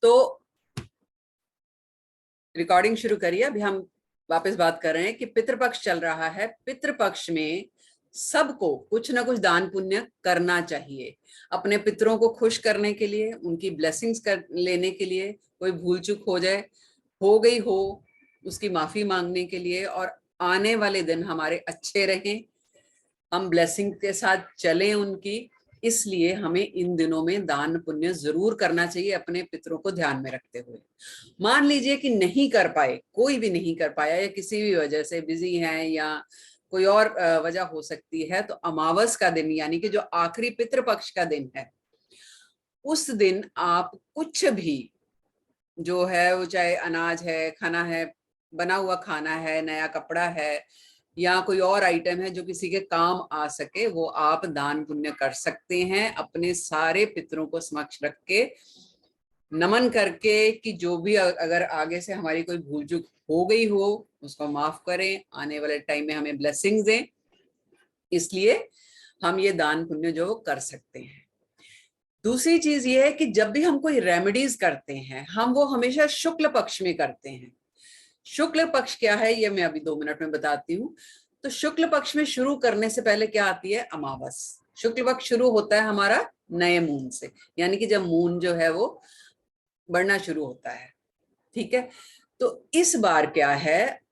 तो रिकॉर्डिंग शुरू करिए। अभी हम वापस बात कर रहे हैं कि पितृपक्ष चल रहा है। पितृपक्ष में सबको कुछ ना कुछ दान पुण्य करना चाहिए, अपने पितरों को खुश करने के लिए, उनकी ब्लेसिंग्स कर लेने के लिए, कोई भूल चूक हो जाए, हो गई हो, उसकी माफी मांगने के लिए, और आने वाले दिन हमारे अच्छे रहें, हम ब्लेसिंग के साथ चलें उनकी। इसलिए हमें इन दिनों में दान पुण्य जरूर करना चाहिए, अपने पितरों को ध्यान में रखते हुए। मान लीजिए कि नहीं कर पाए, कोई भी नहीं कर पाया, या किसी भी वजह से बिजी हैं या कोई और वजह हो सकती है, तो अमावस का दिन यानी कि जो आखिरी पितृपक्ष का दिन है, उस दिन आप कुछ भी जो है, वो चाहे अनाज है, खाना है, बना हुआ खाना है, नया कपड़ा है, या कोई और आइटम है जो किसी के काम आ सके, वो आप दान पुण्य कर सकते हैं, अपने सारे पितरों को समक्ष रख के नमन करके कि जो भी अगर आगे से हमारी कोई भूल चूक हो गई हो उसको माफ करें, आने वाले टाइम में हमें ब्लेसिंग्स दें। इसलिए हम ये दान पुण्य जो कर सकते हैं। दूसरी चीज ये है कि जब भी हम कोई रेमेडीज करते हैं, हम वो हमेशा शुक्ल पक्ष में करते हैं। शुक्ल पक्ष क्या है ये मैं अभी 2 मिनट में बताती हूँ। तो शुक्ल पक्ष में शुरू करने से पहले क्या आती है? अमावस। शुक्ल पक्ष शुरू होता है हमारा नए मून से, यानी कि जब मून जो है वो बढ़ना शुरू होता है। ठीक है, तो इस बार क्या है,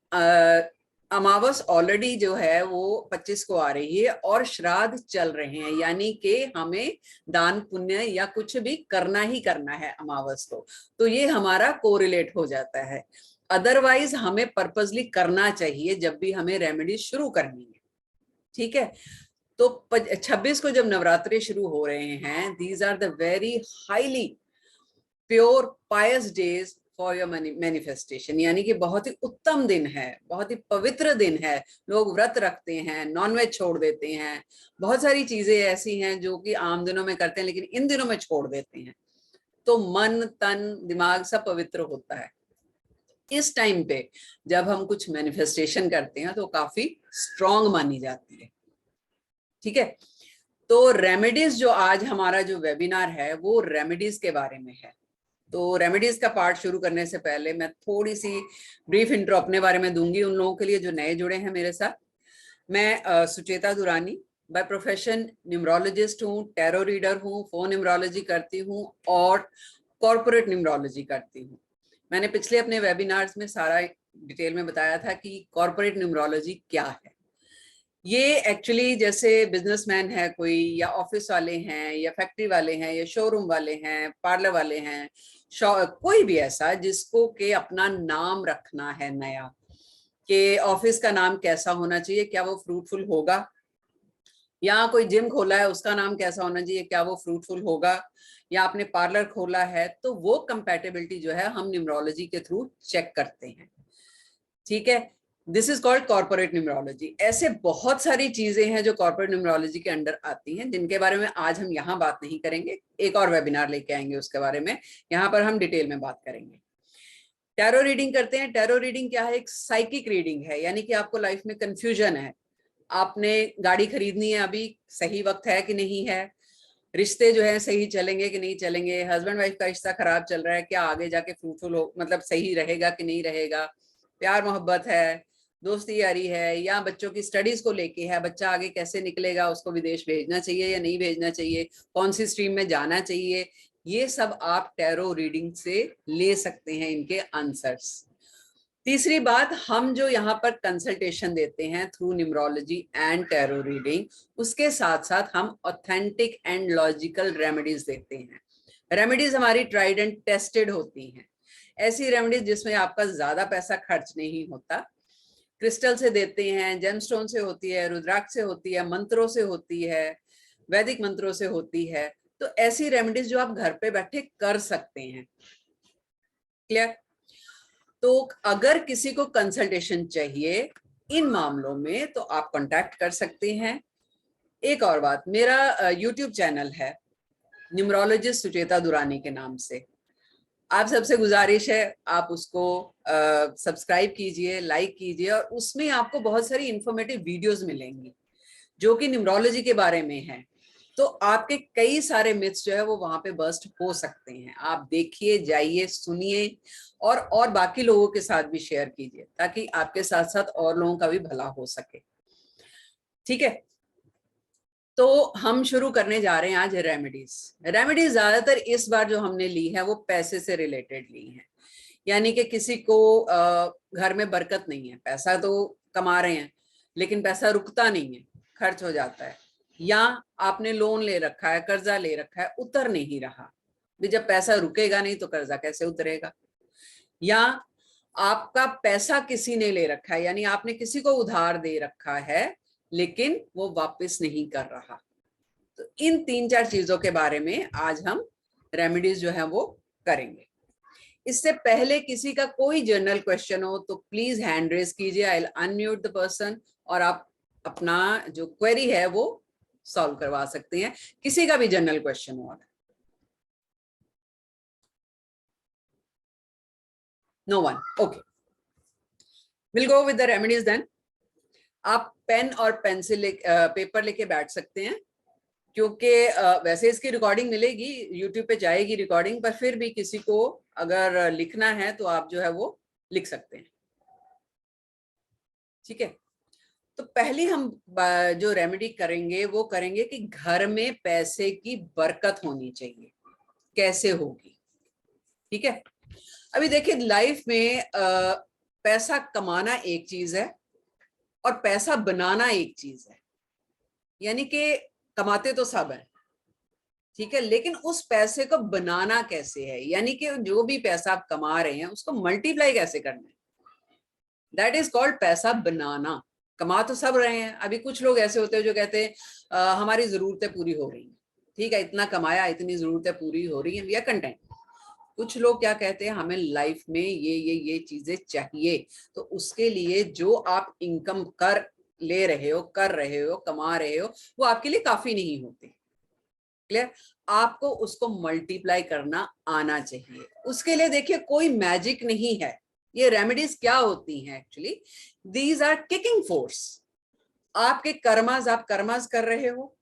अमावस ऑलरेडी जो है वो 25 को आ रही है और श्राद्ध चल रहे हैं, यानी कि हमें दान पुण्य या कुछ भी करना ही करना है अमावस को। तो ये हमारा कोरिलेट हो जाता है। अदरवाइज हमें पर्पसली करना चाहिए जब भी हमें रेमेडी शुरू करनी है। ठीक है, तो 26 को जब नवरात्रि शुरू हो रहे हैं, these are the very highly pure pious days for your manifestation, यानी कि बहुत ही उत्तम दिन है, बहुत ही पवित्र दिन है। लोग व्रत रखते हैं, नॉनवेज छोड़ देते हैं, बहुत सारी चीजें ऐसी हैं जो कि आम दिनों में करते हैं लेकिन इन दिनों में छोड़ देते हैं। तो मन, तन, दिमाग सब पवित्र होता है। इस टाइम पे जब हम कुछ मैनिफेस्टेशन करते हैं तो काफी स्ट्रांग मानी जाती है। ठीक है, तो रेमेडीज जो आज हमारा जो वेबिनार है वो रेमेडीज के बारे में है। तो रेमेडीज का पार्ट शुरू करने से पहले मैं थोड़ी सी ब्रीफ इंट्रो अपने बारे में दूंगी उन लोगों के लिए जो नए जुड़े हैं मेरे साथ। मैं Sucheta Durani by profession numerologist हूँ, टैरो रीडर हूँ, फोन न्यूमरोलॉजी करती हूँ और कॉर्पोरेट न्यूमरोलॉजी करती हूँ। मैंने पिछले अपने वेबिनार्स में सारा डिटेल में बताया था कि कॉर्पोरेट न्यूमरोलॉजी क्या है। ये एक्चुअली जैसे बिजनेसमैन है कोई, या ऑफिस वाले हैं, या फैक्ट्री वाले हैं, या शोरूम वाले हैं, पार्लर वाले हैं, कोई भी ऐसा जिसको के अपना नाम रखना है नया, कि ऑफिस का नाम कैसा होना चाहिए, क्या वो फ्रूटफुल होगा, या कोई जिम खोला है उसका नाम कैसा होना चाहिए, क्या वो फ्रूटफुल होगा, या आपने पार्लर खोला है, तो वो कंपैटिबिलिटी जो है हम न्यूमरोलॉजी के थ्रू चेक करते हैं। ठीक है, this is called corporate numerology. ऐसे बहुत सारी चीजें हैं जो कॉर्पोरेट न्यूमरोलॉजी के अंडर आती हैं, जिनके बारे में आज हम यहाँ बात नहीं करेंगे, एक और वेबिनार लेके आएंगे उसके बारे में। यहाँ पर हम डिटेल में बात करेंगे। टैरो रीडिंग करते हैं। टैरो रीडिंग क्या है? एक साइकिक रीडिंग है, यानी कि आपको लाइफ में कंफ्यूजन है, आपने गाड़ी खरीदनी है, अभी सही वक्त है कि नहीं है, रिश्ते जो है सही चलेंगे कि नहीं चलेंगे, हस्बैंड वाइफ का रिश्ता खराब चल रहा है, क्या आगे जाके फ्रूटफुल हो, मतलब सही रहेगा कि नहीं रहेगा, प्यार मोहब्बत है, दोस्ती यारी है, या बच्चों की स्टडीज को लेके है, बच्चा आगे कैसे निकलेगा, उसको विदेश भेजना चाहिए या नहीं भेजना चाहिए, कौन सी स्ट्रीम में जाना चाहिए, ये सब आप टैरो रीडिंग से ले सकते हैं इनके आंसर्स। तीसरी बात, हम जो यहाँ पर कंसल्टेशन देते हैं through numerology and tarot reading, उसके साथ साथ हम ऑथेंटिक एंड लॉजिकल रेमेडीज देते हैं। रेमेडीज हमारी ट्राइड एंड टेस्टेड होती हैं, ऐसी रेमेडीज जिसमें आपका ज्यादा पैसा खर्च नहीं होता। क्रिस्टल से देते हैं, जेमस्टोन से होती है, रुद्राक्ष से होती है, मंत्रों से होती है, वैदिक मंत्रों से होती है। तो ऐसी रेमेडीज जो आप घर पे बैठे कर सकते हैं। क्लियर? तो अगर किसी को कंसल्टेशन चाहिए इन मामलों में तो आप कांटेक्ट कर सकते हैं। एक और बात, मेरा यूट्यूब चैनल है न्यूमरोलॉजिस्ट सुचेता दुरानी के नाम से। आप सबसे गुजारिश है आप उसको सब्सक्राइब कीजिए, लाइक कीजिए, और उसमें आपको बहुत सारी इंफॉर्मेटिव वीडियोस मिलेंगी जो कि न्यूमरोलॉजी के बारे में है। तो आपके कई सारे मिथ्स जो है वो वहां पे बस्ट हो सकते हैं। आप देखिए, जाइए, सुनिए और बाकी लोगों के साथ भी शेयर कीजिए, ताकि आपके साथ साथ और लोगों का भी भला हो सके। ठीक है, तो हम शुरू करने जा रहे हैं आज रेमेडीज। रेमेडीज ज्यादातर इस बार जो हमने ली है वो पैसे से रिलेटेड ली है। यानी कि किसी को घर में बरकत नहीं है, पैसा तो कमा रहे हैं लेकिन पैसा रुकता नहीं है, खर्च हो जाता है, या आपने लोन ले रखा है, कर्जा ले रखा है, उतर नहीं रहा। भी जब पैसा रुकेगा नहीं तो कर्जा कैसे उतरेगा? या आपका पैसा किसी ने ले रखा है, यानी आपने किसी को उधार दे रखा है लेकिन वो वापस नहीं कर रहा। तो इन 3-4 चीजों के बारे में आज हम रेमेडीज जो है वो करेंगे। इससे पहले किसी का कोई जनरल क्वेश्चन हो तो प्लीज हैंड रेज कीजिए, I will unmute the person, और आप अपना जो क्वेरी है वो सॉल्व करवा सकते हैं, किसी का भी जनरल क्वेश्चन हो। No one, okay, will go with the remedies then. आप पेन और पेंसिल पेपर लेके बैठ सकते हैं, क्योंकि वैसे इसकी रिकॉर्डिंग मिलेगी, यूट्यूब पे जाएगी रिकॉर्डिंग, पर फिर भी किसी को अगर लिखना है तो आप जो है वो लिख सकते हैं। ठीक है, तो पहली हम जो रेमेडी करेंगे वो करेंगे कि घर में पैसे की बरकत होनी चाहिए। कैसे होगी? ठीक है, अभी देखिए, लाइफ में पैसा कमाना एक चीज है और पैसा बनाना एक चीज है। यानी कि कमाते तो सब हैं, ठीक है, लेकिन उस पैसे को बनाना कैसे है, यानी कि जो भी पैसा आप कमा रहे हैं उसको मल्टीप्लाई कैसे करना है, दैट इज कॉल्ड पैसा बनाना। कमा तो सब रहे हैं, अभी कुछ लोग ऐसे होते हैं जो कहते हैं हमारी जरूरतें पूरी हो रही हैं, ठीक है, इतना कमाया, इतनी जरूरतें पूरी हो रही हैं, वी आर कंटेंट। कुछ लोग क्या कहते हैं, हमें लाइफ में ये चीजें चाहिए, तो उसके लिए जो आप इनकम कर ले रहे हो, कर रहे हो, कमा रहे हो, वो आपके लिए काफी नहीं होती। क्लियर? आपको उसको मल्टीप्लाई करना आना चाहिए। उसके लिए देखिए, कोई मैजिक नहीं है। ये रेमेडीज क्या होती हैं actually? These are kicking force. आपके कर्मास, आप कर्मास कर रहे हो,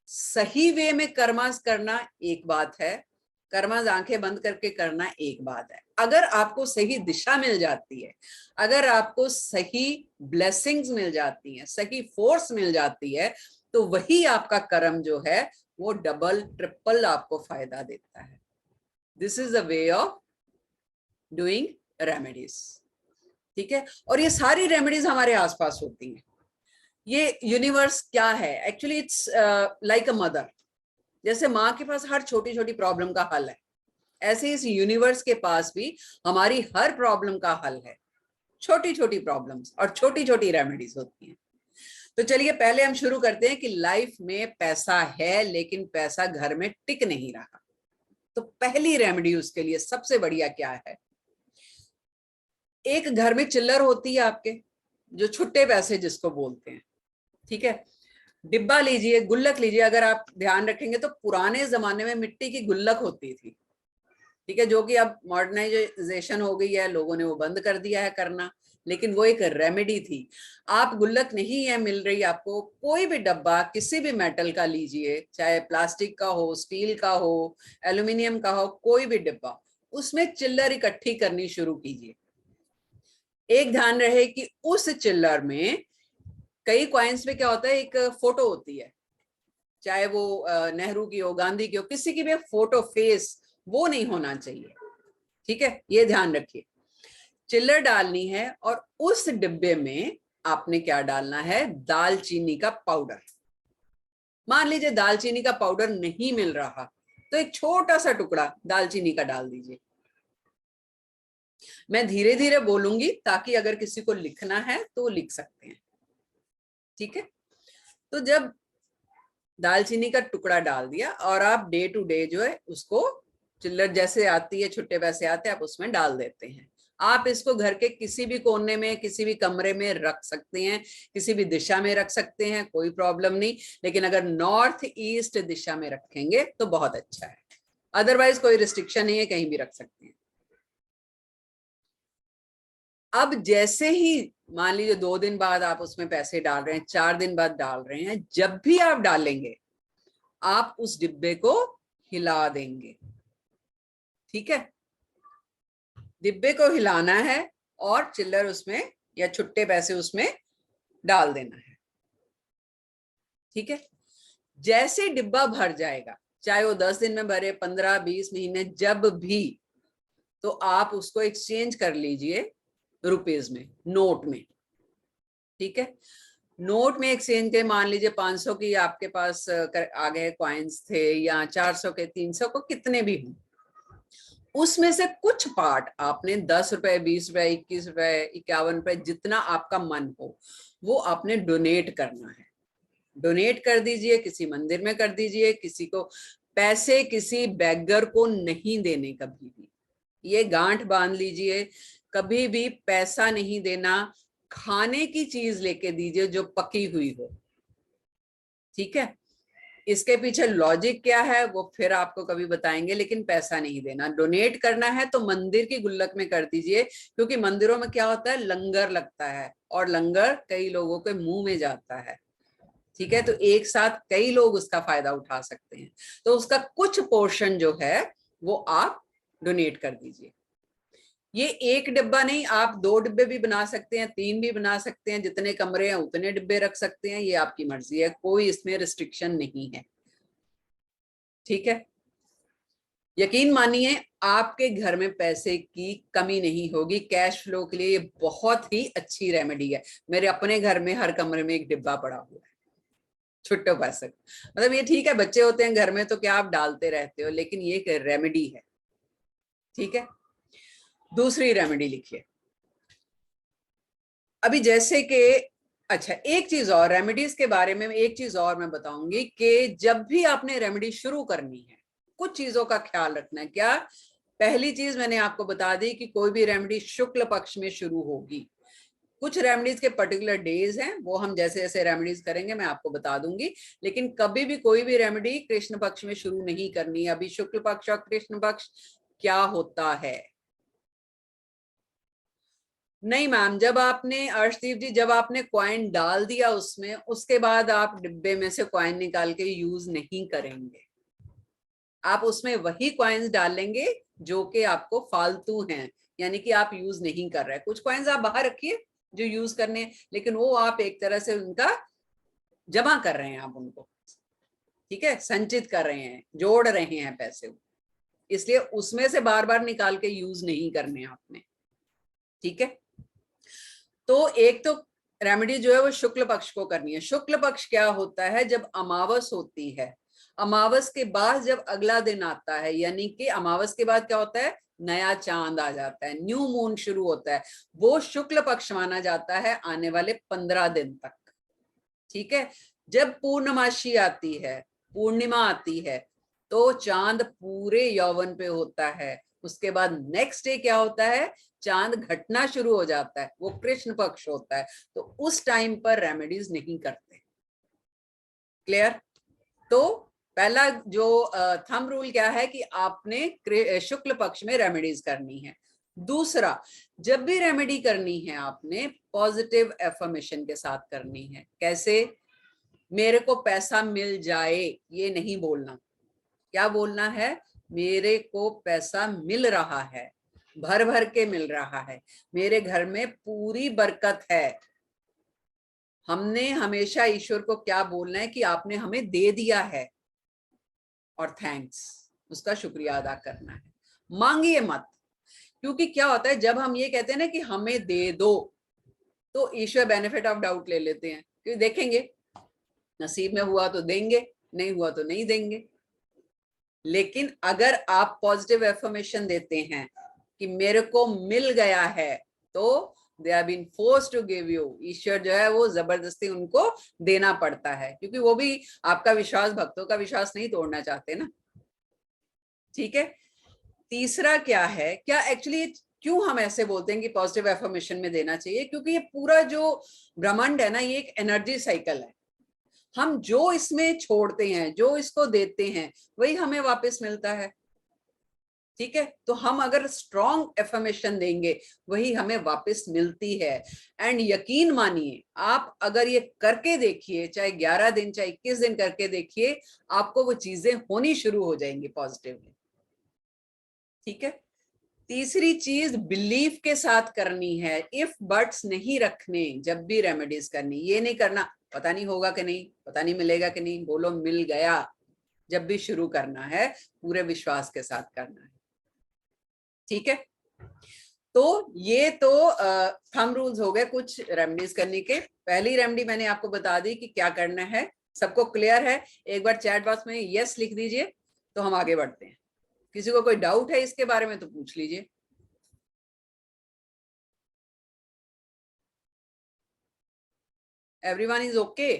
सही वे में कर्मास करना एक बात है, कर्मास आंखें बंद करके करना एक बात है। अगर आपको सही दिशा मिल जाती है, अगर आपको सही ब्लेसिंग्स मिल जाती हैं, सही फोर्स मिल जाती है, तो वही आपका कर्म जो है वो डबल ट्रिपल आपको फायदा देता है। This is a way of doing remedies. ठीक है, और ये सारी रेमेडीज हमारे आसपास होती हैं। ये यूनिवर्स क्या है actually? It's like a mother. जैसे माँ के पास हर छोटी छोटी प्रॉब्लम का हल है, ऐसे इस यूनिवर्स के पास भी हमारी हर प्रॉब्लम का हल है। छोटी छोटी प्रॉब्लम्स और छोटी छोटी रेमेडीज होती हैं। तो चलिए पहले हम शुरू करते हैं कि लाइफ में पैसा है लेकिन पैसा घर में टिक नहीं रहा। तो पहली रेमेडी उसके लिए सबसे बढ़िया क्या है? एक घर में चिल्लर होती है आपके, जो छुट्टे पैसे जिसको बोलते हैं, ठीक है, डिब्बा लीजिए, गुल्लक लीजिए। अगर आप ध्यान रखेंगे तो पुराने जमाने में मिट्टी की गुल्लक होती थी, ठीक है, जो कि अब मॉडर्नाइजेशन हो गई है, लोगों ने वो बंद कर दिया है करना, लेकिन वो एक रेमेडी थी। आप गुल्लक नहीं है मिल रही आपको, कोई भी डब्बा किसी भी मेटल का लीजिए, चाहे प्लास्टिक का हो, स्टील का हो, एल्यूमिनियम का हो, कोई भी डिब्बा, उसमें चिल्लर इकट्ठी करनी शुरू कीजिए। एक ध्यान रहे कि उस चिल्लर में, कई कॉइन्स में क्या होता है, एक फोटो होती है, चाहे वो नेहरू की हो, गांधी की हो, किसी की भी फोटो, फेस, वो नहीं होना चाहिए। ठीक है, ये ध्यान रखिए। चिल्लर डालनी है और उस डिब्बे में आपने क्या डालना है? दालचीनी का पाउडर। मान लीजिए दालचीनी का पाउडर नहीं मिल रहा, तो एक छोटा सा टुकड़ा दालचीनी का डाल दीजिए। मैं धीरे धीरे बोलूंगी ताकि अगर किसी को लिखना है तो वो लिख सकते हैं। ठीक है, तो जब दालचीनी का टुकड़ा डाल दिया और आप डे टू डे जो है उसको, चिल्लर जैसे आती है, छुट्टे पैसे आते हैं, आप उसमें डाल देते हैं। आप इसको घर के किसी भी कोने में, किसी भी कमरे में रख सकते हैं, किसी भी दिशा में रख सकते हैं, कोई प्रॉब्लम नहीं। लेकिन अगर नॉर्थ ईस्ट दिशा में रखेंगे तो बहुत अच्छा है, अदरवाइज कोई रिस्ट्रिक्शन नहीं है, कहीं भी रख सकते हैं। अब जैसे ही मान लीजिए 2 दिन बाद आप उसमें पैसे डाल रहे हैं, 4 दिन बाद डाल रहे हैं, जब भी आप डालेंगे आप उस डिब्बे को हिला देंगे। ठीक है, डिब्बे को हिलाना है और चिल्लर उसमें या छुट्टे पैसे उसमें डाल देना है। ठीक है, जैसे डिब्बा भर जाएगा, चाहे वो 10 दिन में भरे, 15, 20 महीने, जब भी, तो आप उसको एक्सचेंज कर लीजिए रुपीज में, नोट में। ठीक है, नोट में एक्सचेंज के, मान लीजिए 500 की आपके पास आ गए कॉइन्स थे, या 400 के, 300 को, कितने भी हों, उसमें से कुछ पार्ट आपने 10 रुपए, 20 रुपए, 21 रुपए, 51 रुपए, जितना आपका मन हो, वो आपने डोनेट करना है। डोनेट कर दीजिए, किसी मंदिर में कर दीजिए, किसी को पैसे, किसी बेगर को नहीं देने कभी भी। ये गांठ बांध लीजिए, कभी भी पैसा नहीं देना। खाने की चीज लेके दीजिए जो पकी हुई हो। ठीक है, इसके पीछे लॉजिक क्या है वो फिर आपको कभी बताएंगे, लेकिन पैसा नहीं देना। डोनेट करना है तो मंदिर की गुल्लक में कर दीजिए, क्योंकि मंदिरों में क्या होता है, लंगर लगता है, और लंगर कई लोगों के मुंह में जाता है। ठीक है, तो एक साथ कई लोग उसका फायदा उठा सकते हैं, तो उसका कुछ पोर्शन जो है वो आप डोनेट कर दीजिए। ये एक डिब्बा नहीं, आप 2 डिब्बे भी बना सकते हैं, 3 भी बना सकते हैं, जितने कमरे हैं उतने डिब्बे रख सकते हैं, ये आपकी मर्जी है, कोई इसमें रिस्ट्रिक्शन नहीं है। ठीक है, यकीन मानिए आपके घर में पैसे की कमी नहीं होगी। कैश फ्लो के लिए ये बहुत ही अच्छी रेमेडी है। मेरे अपने घर में हर कमरे में एक डिब्बा पड़ा हुआ है, छुट्टे पैसे। मतलब ये ठीक है, बच्चे होते हैं घर में तो क्या आप डालते रहते हो, लेकिन ये एक रेमेडी है। ठीक है, दूसरी रेमेडी लिखिए। अभी जैसे कि, अच्छा, एक चीज और, रेमेडीज के बारे में एक चीज और मैं बताऊंगी कि जब भी आपने रेमेडी शुरू करनी है, कुछ चीजों का ख्याल रखना है। क्या? पहली चीज मैंने आपको बता दी कि कोई भी रेमेडी शुक्ल पक्ष में शुरू होगी। कुछ रेमेडीज के पर्टिकुलर डेज हैं, वो हम जैसे जैसे रेमेडीज करेंगे मैं आपको बता दूंगी, लेकिन कभी भी कोई भी रेमेडी कृष्ण पक्ष में शुरू नहीं करनी है। अभी शुक्ल पक्ष और कृष्ण पक्ष क्या होता है? नहीं मैम, जब आपने, अर्शदीप जी, जब आपने कॉइन डाल दिया उसमें, उसके बाद आप डिब्बे में से कॉइन निकाल के यूज नहीं करेंगे। आप उसमें वही कॉइन्स डालेंगे जो कि आपको फालतू हैं, यानी कि आप यूज नहीं कर रहे। कुछ कॉइन्स आप बाहर रखिए जो यूज करने, लेकिन वो आप एक तरह से उनका जमा कर रहे हैं, आप उनको, ठीक है, संचित कर रहे हैं, जोड़ रहे हैं पैसे, इसलिए उसमें से बार बार निकाल के यूज नहीं करने आपने। ठीक है, तो एक तो रेमेडी जो है वो शुक्ल पक्ष को करनी है। शुक्ल पक्ष क्या होता है? जब अमावस होती है, अमावस के बाद जब अगला दिन आता है, यानी कि अमावस के बाद क्या होता है, नया चांद आ जाता है, न्यू मून शुरू होता है, वो शुक्ल पक्ष माना जाता है आने वाले 15 दिन तक। ठीक है, जब पूर्णमासी आती है, पूर्णिमा आती है, तो चांद पूरे यौवन पे होता है। उसके बाद नेक्स्ट डे क्या होता है, चांद घटना शुरू हो जाता है, वो कृष्ण पक्ष होता है, तो उस टाइम पर रेमेडीज नहीं करते। क्लियर? तो पहला जो थंब रूल क्या है कि आपने शुक्ल पक्ष में रेमेडीज करनी है। दूसरा, जब भी रेमेडी करनी है आपने पॉजिटिव एफर्मेशन के साथ करनी है। कैसे? मेरे को पैसा मिल जाए, ये नहीं बोलना। क्या बोलना है? मेरे को पैसा मिल रहा है, भर भर के मिल रहा है, मेरे घर में पूरी बरकत है। हमने हमेशा ईश्वर को क्या बोलना है कि आपने हमें दे दिया है, और थैंक्स, उसका शुक्रिया अदा करना है। मांगिए मत, क्योंकि क्या होता है जब हम ये कहते हैं ना कि हमें दे दो, तो ईश्वर बेनिफिट ऑफ डाउट ले लेते हैं, क्योंकि देखेंगे नसीब में हुआ तो देंगे, नहीं हुआ तो नहीं देंगे। लेकिन अगर आप पॉजिटिव एफर्मेशन देते हैं कि मेरे को मिल गया है, तो they are been forced to give you, ईश्वर जो है वो जबरदस्ती उनको देना पड़ता है, क्योंकि वो भी आपका विश्वास, भक्तों का विश्वास नहीं तोड़ना चाहते ना। ठीक है, तीसरा क्या है, क्या एक्चुअली क्यों हम ऐसे बोलते हैं कि पॉजिटिव एफर्मेशन में देना चाहिए? क्योंकि ये पूरा जो ब्रह्मांड है ना, ये एक एनर्जी साइकिल है। हम जो इसमें छोड़ते हैं, जो इसको देते हैं, वही हमें वापस मिलता है। ठीक है, तो हम अगर स्ट्रॉन्ग एफर्मेशन देंगे वही हमें वापस मिलती है। एंड यकीन मानिए, आप अगर ये करके देखिए, चाहे 11 दिन चाहे 21 दिन करके देखिए, आपको वो चीजें होनी शुरू हो जाएंगी पॉजिटिवली। ठीक है, तीसरी चीज बिलीफ के साथ करनी है, इफ बट्स नहीं रखने जब भी रेमेडीज करनी। ये नहीं करना पता नहीं होगा कि नहीं, पता नहीं मिलेगा कि नहीं, बोलो मिल गया। जब भी शुरू करना है पूरे विश्वास के साथ करना है। ठीक है, तो ये तो थंब रूल्स हो गए कुछ रेमेडीज करने के। पहली रेमेडी मैंने आपको बता दी कि क्या करना है, सबको क्लियर है? एक बार चैट बॉक्स में यस लिख दीजिए तो हम आगे बढ़ते हैं। किसी को कोई डाउट है इसके बारे में तो पूछ लीजिए। Everyone is okay?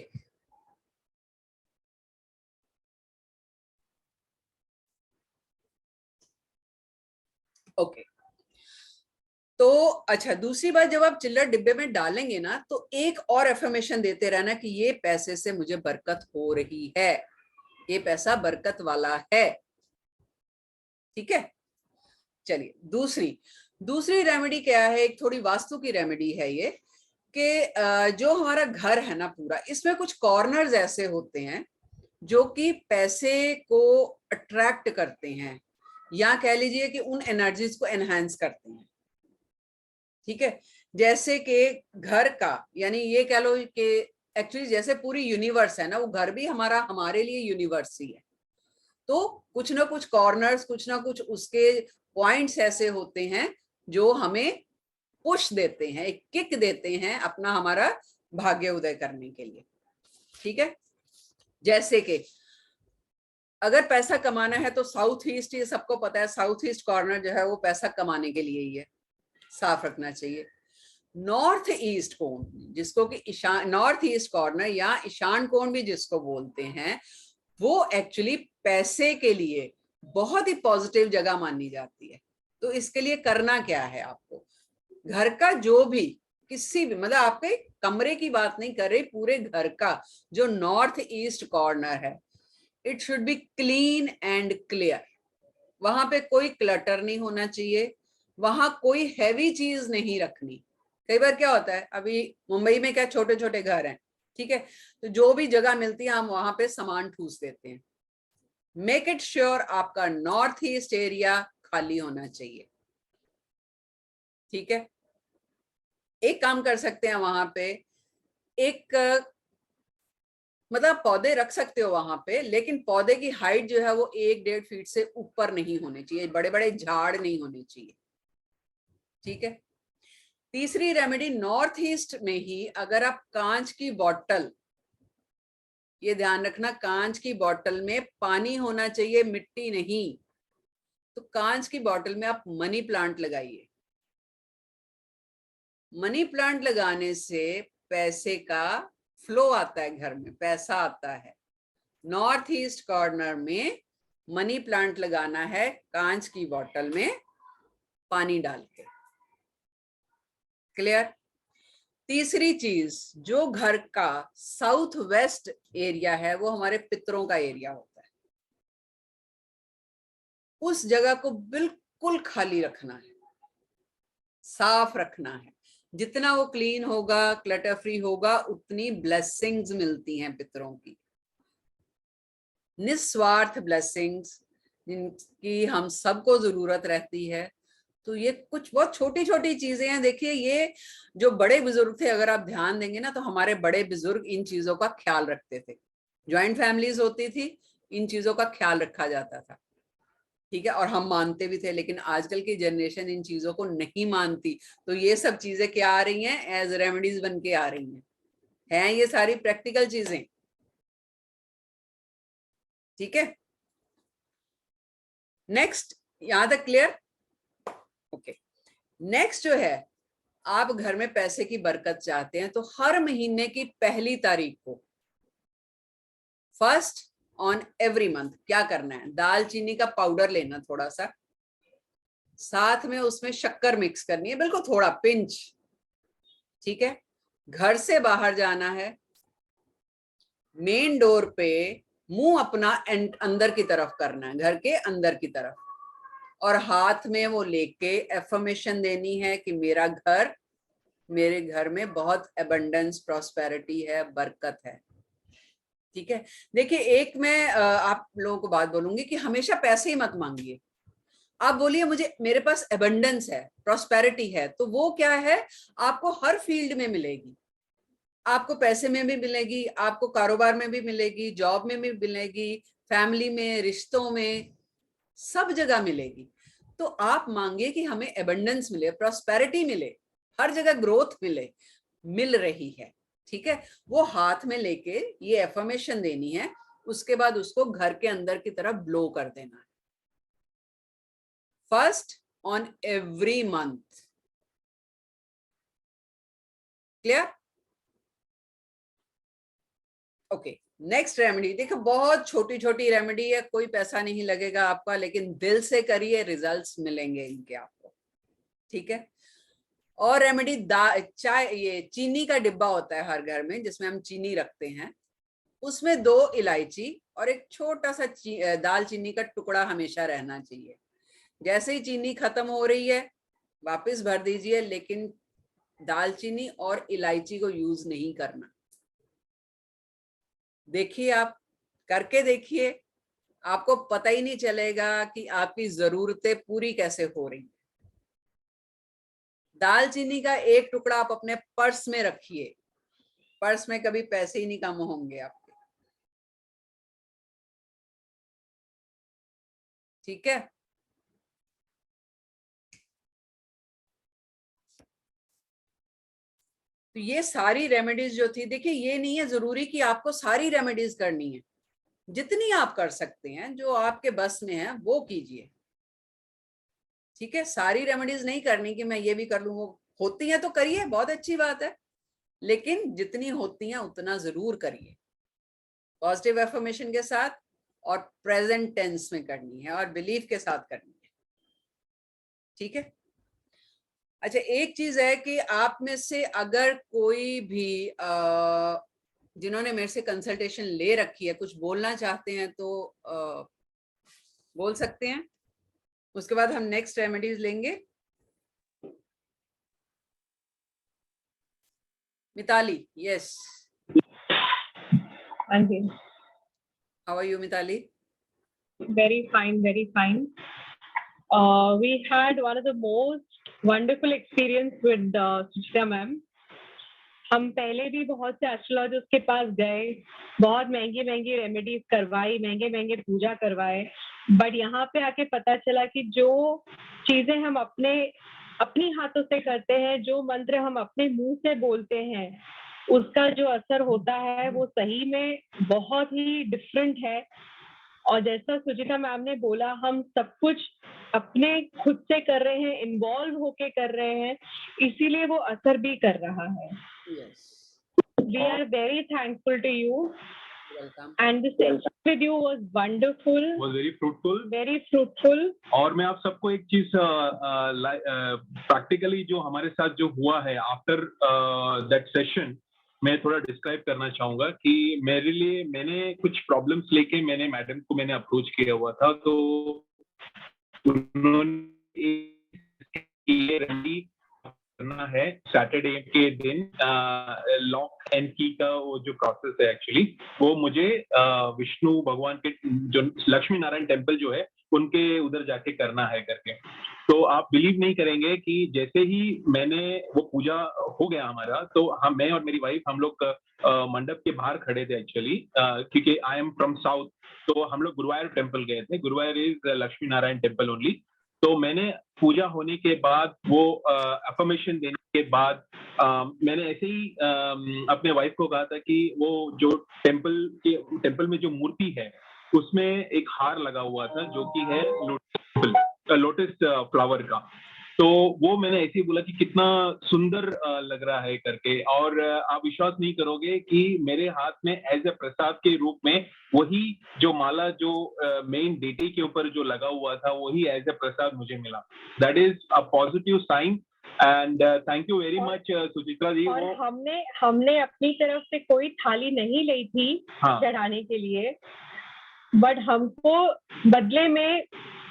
ओके, तो अच्छा, दूसरी बात, जब आप चिल्लर डिब्बे में डालेंगे ना तो एक और एफर्मेशन देते रहना कि ये पैसे से मुझे बरकत हो रही है, ये पैसा बरकत वाला है। ठीक है, चलिए दूसरी रेमेडी क्या है, एक थोड़ी वास्तु की रेमेडी है ये, कि जो हमारा घर है ना पूरा, इसमें कुछ कॉर्नर्स ऐसे होते हैं जो कि पैसे को अट्रैक्ट करते हैं, या कह लीजिए कि उन एनर्जीज को एनहांस करते हैं। ठीक है, जैसे कि घर का, यानी ये कह लो कि एक्चुअली जैसे पूरी यूनिवर्स है ना, वो घर भी हमारा हमारे लिए यूनिवर्स ही है। तो कुछ ना कुछ कॉर्नर्स, कुछ ना कुछ उसके पॉइंट्स ऐसे होते हैं जो हमें पुश देते हैं, एक किक देते हैं अपना हमारा भाग्य उदय करने के लिए। ठीक है, जैसे कि अगर पैसा कमाना है तो साउथ ईस्ट, ये सबको पता है, साउथ ईस्ट कॉर्नर जो है वो पैसा कमाने के लिए ही है, साफ रखना चाहिए। नॉर्थ ईस्ट कोण, जिसको कि ईशान, नॉर्थ ईस्ट कॉर्नर या ईशान कोण भी जिसको बोलते हैं, वो एक्चुअली पैसे के लिए बहुत ही पॉजिटिव जगह मानी जाती है। तो इसके लिए करना क्या है आपको, घर का जो भी, किसी भी, मतलब आपके कमरे की बात नहीं कर रही, पूरे घर का जो नॉर्थ ईस्ट कॉर्नर है, it should be clean and clear. वहां पे कोई क्लटर नहीं होना चाहिए, वहां कोई हैवी चीज नहीं रखनी। कई बार क्या होता है, अभी मुंबई में क्या छोटे छोटे घर हैं, ठीक है, तो जो भी जगह मिलती है हम वहां पे सामान ठूस देते हैं। मेक इट श्योर आपका नॉर्थ ईस्ट एरिया खाली होना चाहिए। ठीक है, एक काम कर सकते हैं वहां पे, एक मतलब पौधे रख सकते हो वहां पे, लेकिन पौधे की हाइट जो है वो 1-1.5 फीट से ऊपर नहीं होनी चाहिए, बड़े बड़े झाड़ नहीं होने चाहिए। ठीक है, तीसरी रेमेडी, नॉर्थ ईस्ट में ही अगर आप कांच की बोतल, ये ध्यान रखना, कांच की बोतल में पानी होना चाहिए, मिट्टी नहीं। तो कांच की बोतल में आप मनी प्लांट लगाइए। मनी प्लांट लगाने से पैसे का फ्लो आता है, घर में पैसा आता है। नॉर्थ ईस्ट कॉर्नर में मनी प्लांट लगाना है, कांच की बोतल में पानी डाल के। क्लियर? तीसरी चीज, जो घर का साउथ वेस्ट एरिया है वो हमारे पितरों का एरिया होता है, उस जगह को बिल्कुल खाली रखना है, साफ रखना है। जितना वो क्लीन होगा, क्लटर फ्री होगा, उतनी ब्लेसिंग्स मिलती हैं पितरों की, निस्वार्थ ब्लेसिंग्स, जिनकी हम सबको जरूरत रहती है। तो ये कुछ बहुत छोटी छोटी चीजें हैं। देखिए, ये जो बड़े बुजुर्ग थे, अगर आप ध्यान देंगे ना, तो हमारे बड़े बुजुर्ग इन चीजों का ख्याल रखते थे। ज्वाइंट फैमिलीज होती थी, इन चीजों का ख्याल रखा जाता था। ठीक है, और हम मानते भी थे, लेकिन आजकल की जनरेशन इन चीजों को नहीं मानती। तो ये सब चीजें क्या आ रही हैं, एज रेमेडीज बन के आ रही हैं ये सारी प्रैक्टिकल चीजें। ठीक है, नेक्स्ट, यहां तक क्लियर? ओके, नेक्स्ट जो है, आप घर में पैसे की बरकत चाहते हैं तो हर महीने की पहली तारीख को, फर्स्ट ऑन एवरी मंथ, क्या करना है, दालचीनी का पाउडर लेना थोड़ा सा, साथ में उसमें शक्कर मिक्स करनी है, बिल्कुल थोड़ा पिंच। ठीक है, घर से बाहर जाना है, मेन डोर पे मुंह अपना अंदर की तरफ करना है, घर के अंदर की तरफ। और हाथ में वो लेके एफर्मेशन देनी है कि मेरे घर में बहुत एबंडेंस, प्रॉस्पेरिटी है, बरकत है। ठीक है, देखिए एक मैं आप लोगों को बात बोलूंगी कि हमेशा पैसे ही मत मांगिए। आप बोलिए मुझे, मेरे पास एबंडेंस है, प्रॉस्पेरिटी है, तो वो क्या है, आपको हर फील्ड में मिलेगी। आपको पैसे में भी मिलेगी, आपको कारोबार में भी मिलेगी, जॉब में भी मिलेगी, फैमिली में, रिश्तों में, सब जगह मिलेगी। तो आप मांगे कि हमें एबंडेंस मिले, प्रॉस्पेरिटी मिले, हर जगह ग्रोथ मिले, मिल रही है। ठीक है, वो हाथ में लेके ये एफर्मेशन देनी है, उसके बाद उसको घर के अंदर की तरफ ब्लो कर देना है, first on every month. Clear? Okay, next remedy देखो, बहुत छोटी छोटी रेमेडी है, कोई पैसा नहीं लगेगा आपका, लेकिन दिल से करिए, रिजल्ट्स मिलेंगे इनके आपको। ठीक है, और रेमेडी, चाय, ये चीनी का डिब्बा होता है हर घर में जिसमें हम चीनी रखते हैं, उसमें 2 इलायची और एक छोटा सा दालचीनी का टुकड़ा हमेशा रहना चाहिए। जैसे ही चीनी खत्म हो रही है वापस भर दीजिए, लेकिन दालचीनी और इलायची को यूज नहीं करना। देखिए, आप करके देखिए, आपको पता ही नहीं चलेगा कि आपकी जरूरतें पूरी कैसे हो रही। दालचीनी का एक टुकड़ा आप अपने पर्स में रखिए, पर्स में कभी पैसे ही नहीं कम होंगे आपके। ठीक है, तो ये सारी रेमेडीज जो थी, देखिए ये नहीं है जरूरी कि आपको सारी रेमेडीज करनी है, जितनी आप कर सकते हैं, जो आपके बस में है वो कीजिए। ठीक है, सारी रेमेडीज नहीं करनी कि मैं ये भी कर लूं, वो होती है तो करिए, बहुत अच्छी बात है, लेकिन जितनी होती हैं उतना जरूर करिए, पॉजिटिव एफर्मेशन के साथ, और प्रेजेंट टेंस में करनी है, और बिलीफ के साथ करनी है। ठीक है, अच्छा एक चीज है कि आप में से अगर कोई भी जिन्होंने मेरे से कंसल्टेशन ले रखी है कुछ बोलना चाहते हैं तो बोल सकते हैं, उसके बाद हम नेक्स्ट रेमेडीज लेंगे। मिताली, यस, हाँ जी, how are you Mithali? very fine, very fine. We had one of the most wonderful experience with Suchita ma'am. हम पहले भी बहुत से एस्ट्रोलॉजर्स के पास गए, बहुत महंगी महंगी रेमेडीज करवाई, महंगे महंगे पूजा करवाए, बट यहाँ पे आके पता चला कि जो चीजें हम अपनी हाथों से करते हैं, जो मंत्र हम अपने मुंह से बोलते हैं, उसका जो असर होता है वो सही में बहुत ही डिफरेंट है। और जैसा सुचिता मैम ने बोला, हम सब कुछ अपने खुद से कर रहे हैं, इन्वॉल्व होके कर रहे हैं, इसीलिए वो असर भी कर रहा है। Yes. We are very thankful to you. Welcome. And this session with you was wonderful. Was very fruitful. Very fruitful. और मैं आप सबको एक चीज प्रैक्टिकली जो हमारे साथ जो हुआ है आफ्टर दैट सेशन, मैं थोड़ा डिस्क्राइब करना चाहूंगा कि मेरे लिए, मैंने कुछ प्रॉब्लम्स लेके मैंने मैडम को मैंने अप्रोच किया हुआ था, तो उन्होंने रेमेडी करना है सैटरडे के दिन, लॉक एंड की का वो जो प्रोसेस है एक्चुअली, वो मुझे विष्णु भगवान के जो लक्ष्मी नारायण टेम्पल जो है उनके उधर जाके करना है करके। तो आप बिलीव नहीं करेंगे कि जैसे ही मैंने वो पूजा हो गया हमारा, तो हम, मैं और मेरी वाइफ, हम लोग मंडप के बाहर खड़े थे एक्चुअली, क्योंकि आई एम फ्रॉम साउथ, तो हम लोग गुरुवायूर टेम्पल गए थे। Guruvayur is Lakshmi Narayan temple only. तो मैंने पूजा होने के बाद, वो अफर्मेशन देने के बाद, मैंने ऐसे ही अपने वाइफ को कहा था कि वो जो टेम्पल में जो मूर्ति है उसमें एक हार लगा हुआ था जो कि है लोटस फ्लावर का। तो वो मैंने ऐसे ही बोला कि कितना सुंदर लग रहा है करके, और आप विश्वास नहीं करोगे कि मेरे हाथ में एज ए प्रसाद के रूप में वही जो माला जो मेन डेटे के ऊपर जो लगा हुआ था, वही एज ए प्रसाद मुझे मिला। That is a positive sign, and thank you very much Suchitra ji. और हमने अपनी तरफ से कोई थाली नहीं ली थी चढ़ाने के लिए, बट हमको बदले में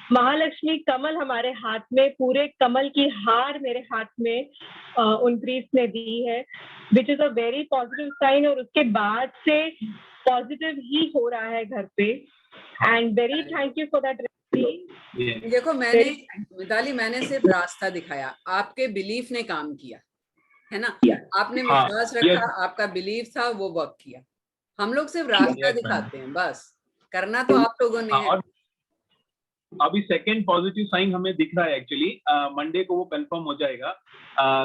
महालक्ष्मी कमल हमारे हाथ में, पूरे कमल की हार मेरे हाथ में उन प्रीस्ट ने दी है, which is a very positive sign. और उसके बाद से पॉजिटिव ही हो रहा है घर पे, and very thank you for that. देखो मैंने मिताली, मैंने सिर्फ रास्ता दिखाया, आपके बिलीफ ने काम किया है ना, आपने विश्वास रखा, आपका बिलीफ था, वो वर्क किया। हम लोग सिर्फ रास्ता दिखाते हैं, बस करना तो आप लोगों ने है। अभी सेकंड पॉजिटिव साइन हमें दिख रहा है एक्चुअली, मंडे को वो कंफर्म हो जाएगा।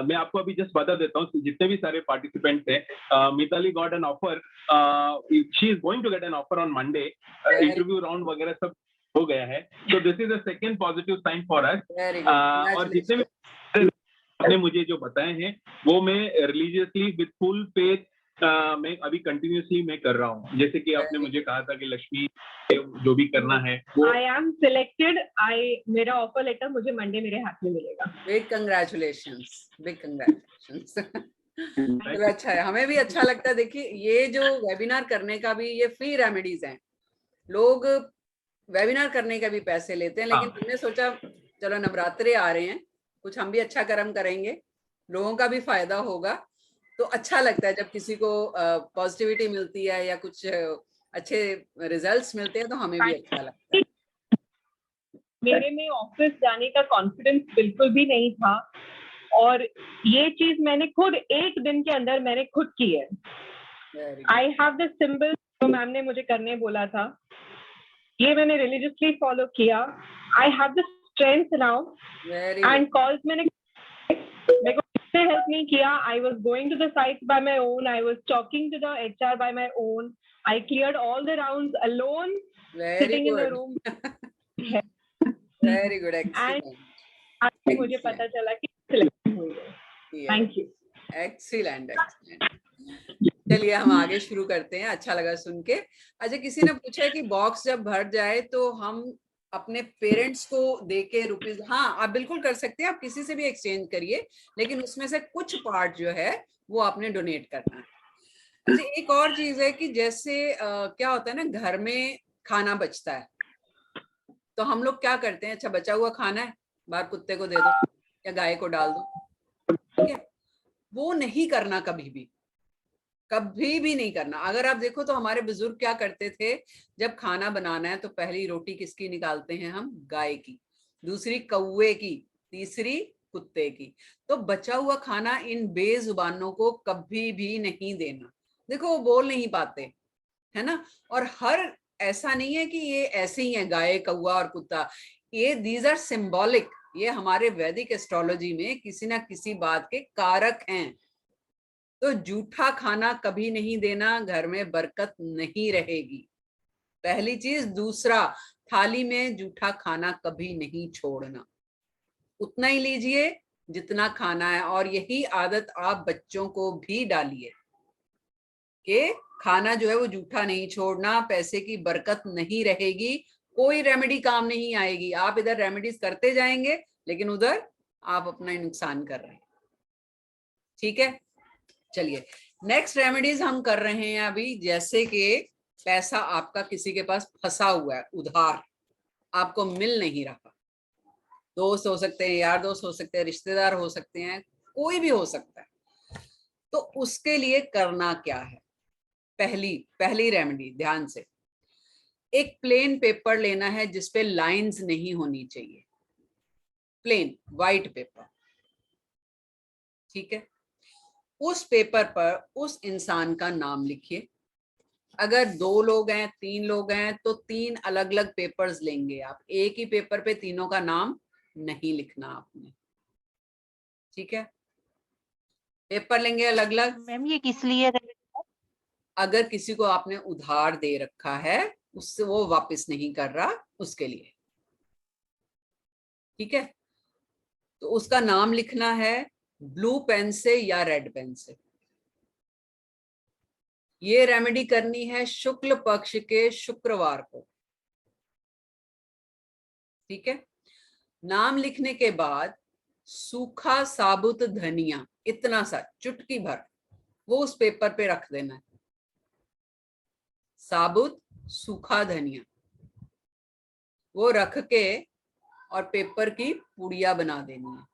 मैं आपको अभी जस्ट बता देता हूँ, जितने भी सारे पार्टिसिपेंट्स हैं, Mithali got an offer, she is going to get an offer on Monday, interview round वगैरह सब हो गया है। So this is a second positive sign for us. और जितने भी आपने मुझे जो बताए हैं वो मैं रिलीजियसली विद फुल फेथ मैं अभी कंटिन्यूसली मैं कर रहा हूँ। जैसे कि आपने मुझे कहा था कि लक्ष्मी जो भी करना है वो, आई एम सिलेक्टेड, मेरा ऑफर लेटर मुझे मंडे मेरे हाथ में मिलेगा। Big congratulations, big congratulations. चलो अच्छा है, हमें भी अच्छा लगता है। देखिए ये जो वेबिनार करने का भी, ये फ्री रेमेडीज हैं, लोग वेबिनार करने का भी पैसे लेते हैं, लेकिन हमने सोचा चलो नवरात्रे आ रहे हैं, कुछ हम भी अच्छा कर्म करेंगे, लोगों का भी फायदा होगा, तो अच्छा लगता है जब किसी को पॉजिटिविटी मिलती है या कुछ अच्छे रिजल्ट्स मिलते हैं, तो हमें भी अच्छा लगता है। मेरे में ऑफिस जाने का कॉन्फिडेंस बिल्कुल भी नहीं था, और ये चीज मैंने खुद एक दिन के अंदर मैंने खुद की है। आई हैव द सिंबल जो मैम ने मुझे करने बोला था, ये मैंने रिलीजियसली फॉलो किया। I have the strength now, and calls मैंने मेरे को हेल्प नहीं किया। I was going to the site by my own, I was talking to the HR by my own, I cleared all the rounds alone, sitting in the room. Very good, excellent. मुझे पता चला कि selection हुई है। Thank you. Excellent, excellent. चलिए हम आगे शुरू करते हैं, अच्छा लगा सुन के। अच्छा, किसी ने पूछा है कि बॉक्स जब भर जाए तो हम अपने पेरेंट्स को देके रुपीज, हाँ आप बिल्कुल कर सकते हैं, आप किसी से भी एक्सचेंज करिए, लेकिन उसमें से कुछ पार्ट जो है वो आपने डोनेट करना है। अच्छा, एक और चीज है कि जैसे क्या होता है ना, घर में खाना बचता है तो हम लोग क्या करते हैं, अच्छा बचा हुआ खाना है, बाहर कुत्ते को दे दो या गाय को डाल दो, ठीक है, वो नहीं करना, कभी भी कभी भी नहीं करना। अगर आप देखो तो हमारे बुजुर्ग क्या करते थे, जब खाना बनाना है तो पहली रोटी किसकी निकालते हैं हम, गाय की, दूसरी कौवे की, तीसरी कुत्ते की। तो बचा हुआ खाना इन बेजुबानों को कभी भी नहीं देना। देखो वो बोल नहीं पाते है ना, और हर ऐसा नहीं है कि ये ऐसे ही है गाय कौवा और कुत्ता, ये दीज आर सिंबॉलिक, ये हमारे वैदिक एस्ट्रोलॉजी में किसी ना किसी बात के कारक हैं। तो जूठा खाना कभी नहीं देना, घर में बरकत नहीं रहेगी, पहली चीज। दूसरा, थाली में जूठा खाना कभी नहीं छोड़ना, उतना ही लीजिए जितना खाना है, और यही आदत आप बच्चों को भी डालिए कि खाना जो है वो जूठा नहीं छोड़ना, पैसे की बरकत नहीं रहेगी, कोई रेमेडी काम नहीं आएगी, आप इधर रेमेडीज करते जाएंगे लेकिन उधर आप अपना नुकसान कर रहे हैं। ठीक है, चलिए नेक्स्ट रेमेडीज हम कर रहे हैं अभी। जैसे कि पैसा आपका किसी के पास फंसा हुआ है, उधार आपको मिल नहीं रहा, दोस्त हो सकते हैं, यार दोस्त हो सकते हैं, रिश्तेदार हो सकते हैं, कोई भी हो सकता है, तो उसके लिए करना क्या है, पहली रेमेडी ध्यान से, एक प्लेन पेपर लेना है जिसपे लाइंस नहीं होनी चाहिए, प्लेन व्हाइट पेपर, ठीक है। उस पेपर पर उस इंसान का नाम लिखिए। अगर 2 लोग हैं, 3 लोग हैं, तो 3 अलग अलग पेपर्स लेंगे आप, एक ही पेपर पे तीनों का नाम नहीं लिखना आपने, ठीक है, पेपर लेंगे अलग अलग। मैम ये किस लिए? अगर किसी को आपने उधार दे रखा है, उससे वो वापस नहीं कर रहा, उसके लिए, ठीक है। तो उसका नाम लिखना है ब्लू पेन से या रेड पेन से। ये रेमेडी करनी है शुक्ल पक्ष के शुक्रवार को, ठीक है। नाम लिखने के बाद सूखा साबुत धनिया, इतना सा चुटकी भर, वो उस पेपर पे रख देना है, साबुत सूखा धनिया, वो रख के और पेपर की पुड़िया बना देनी है।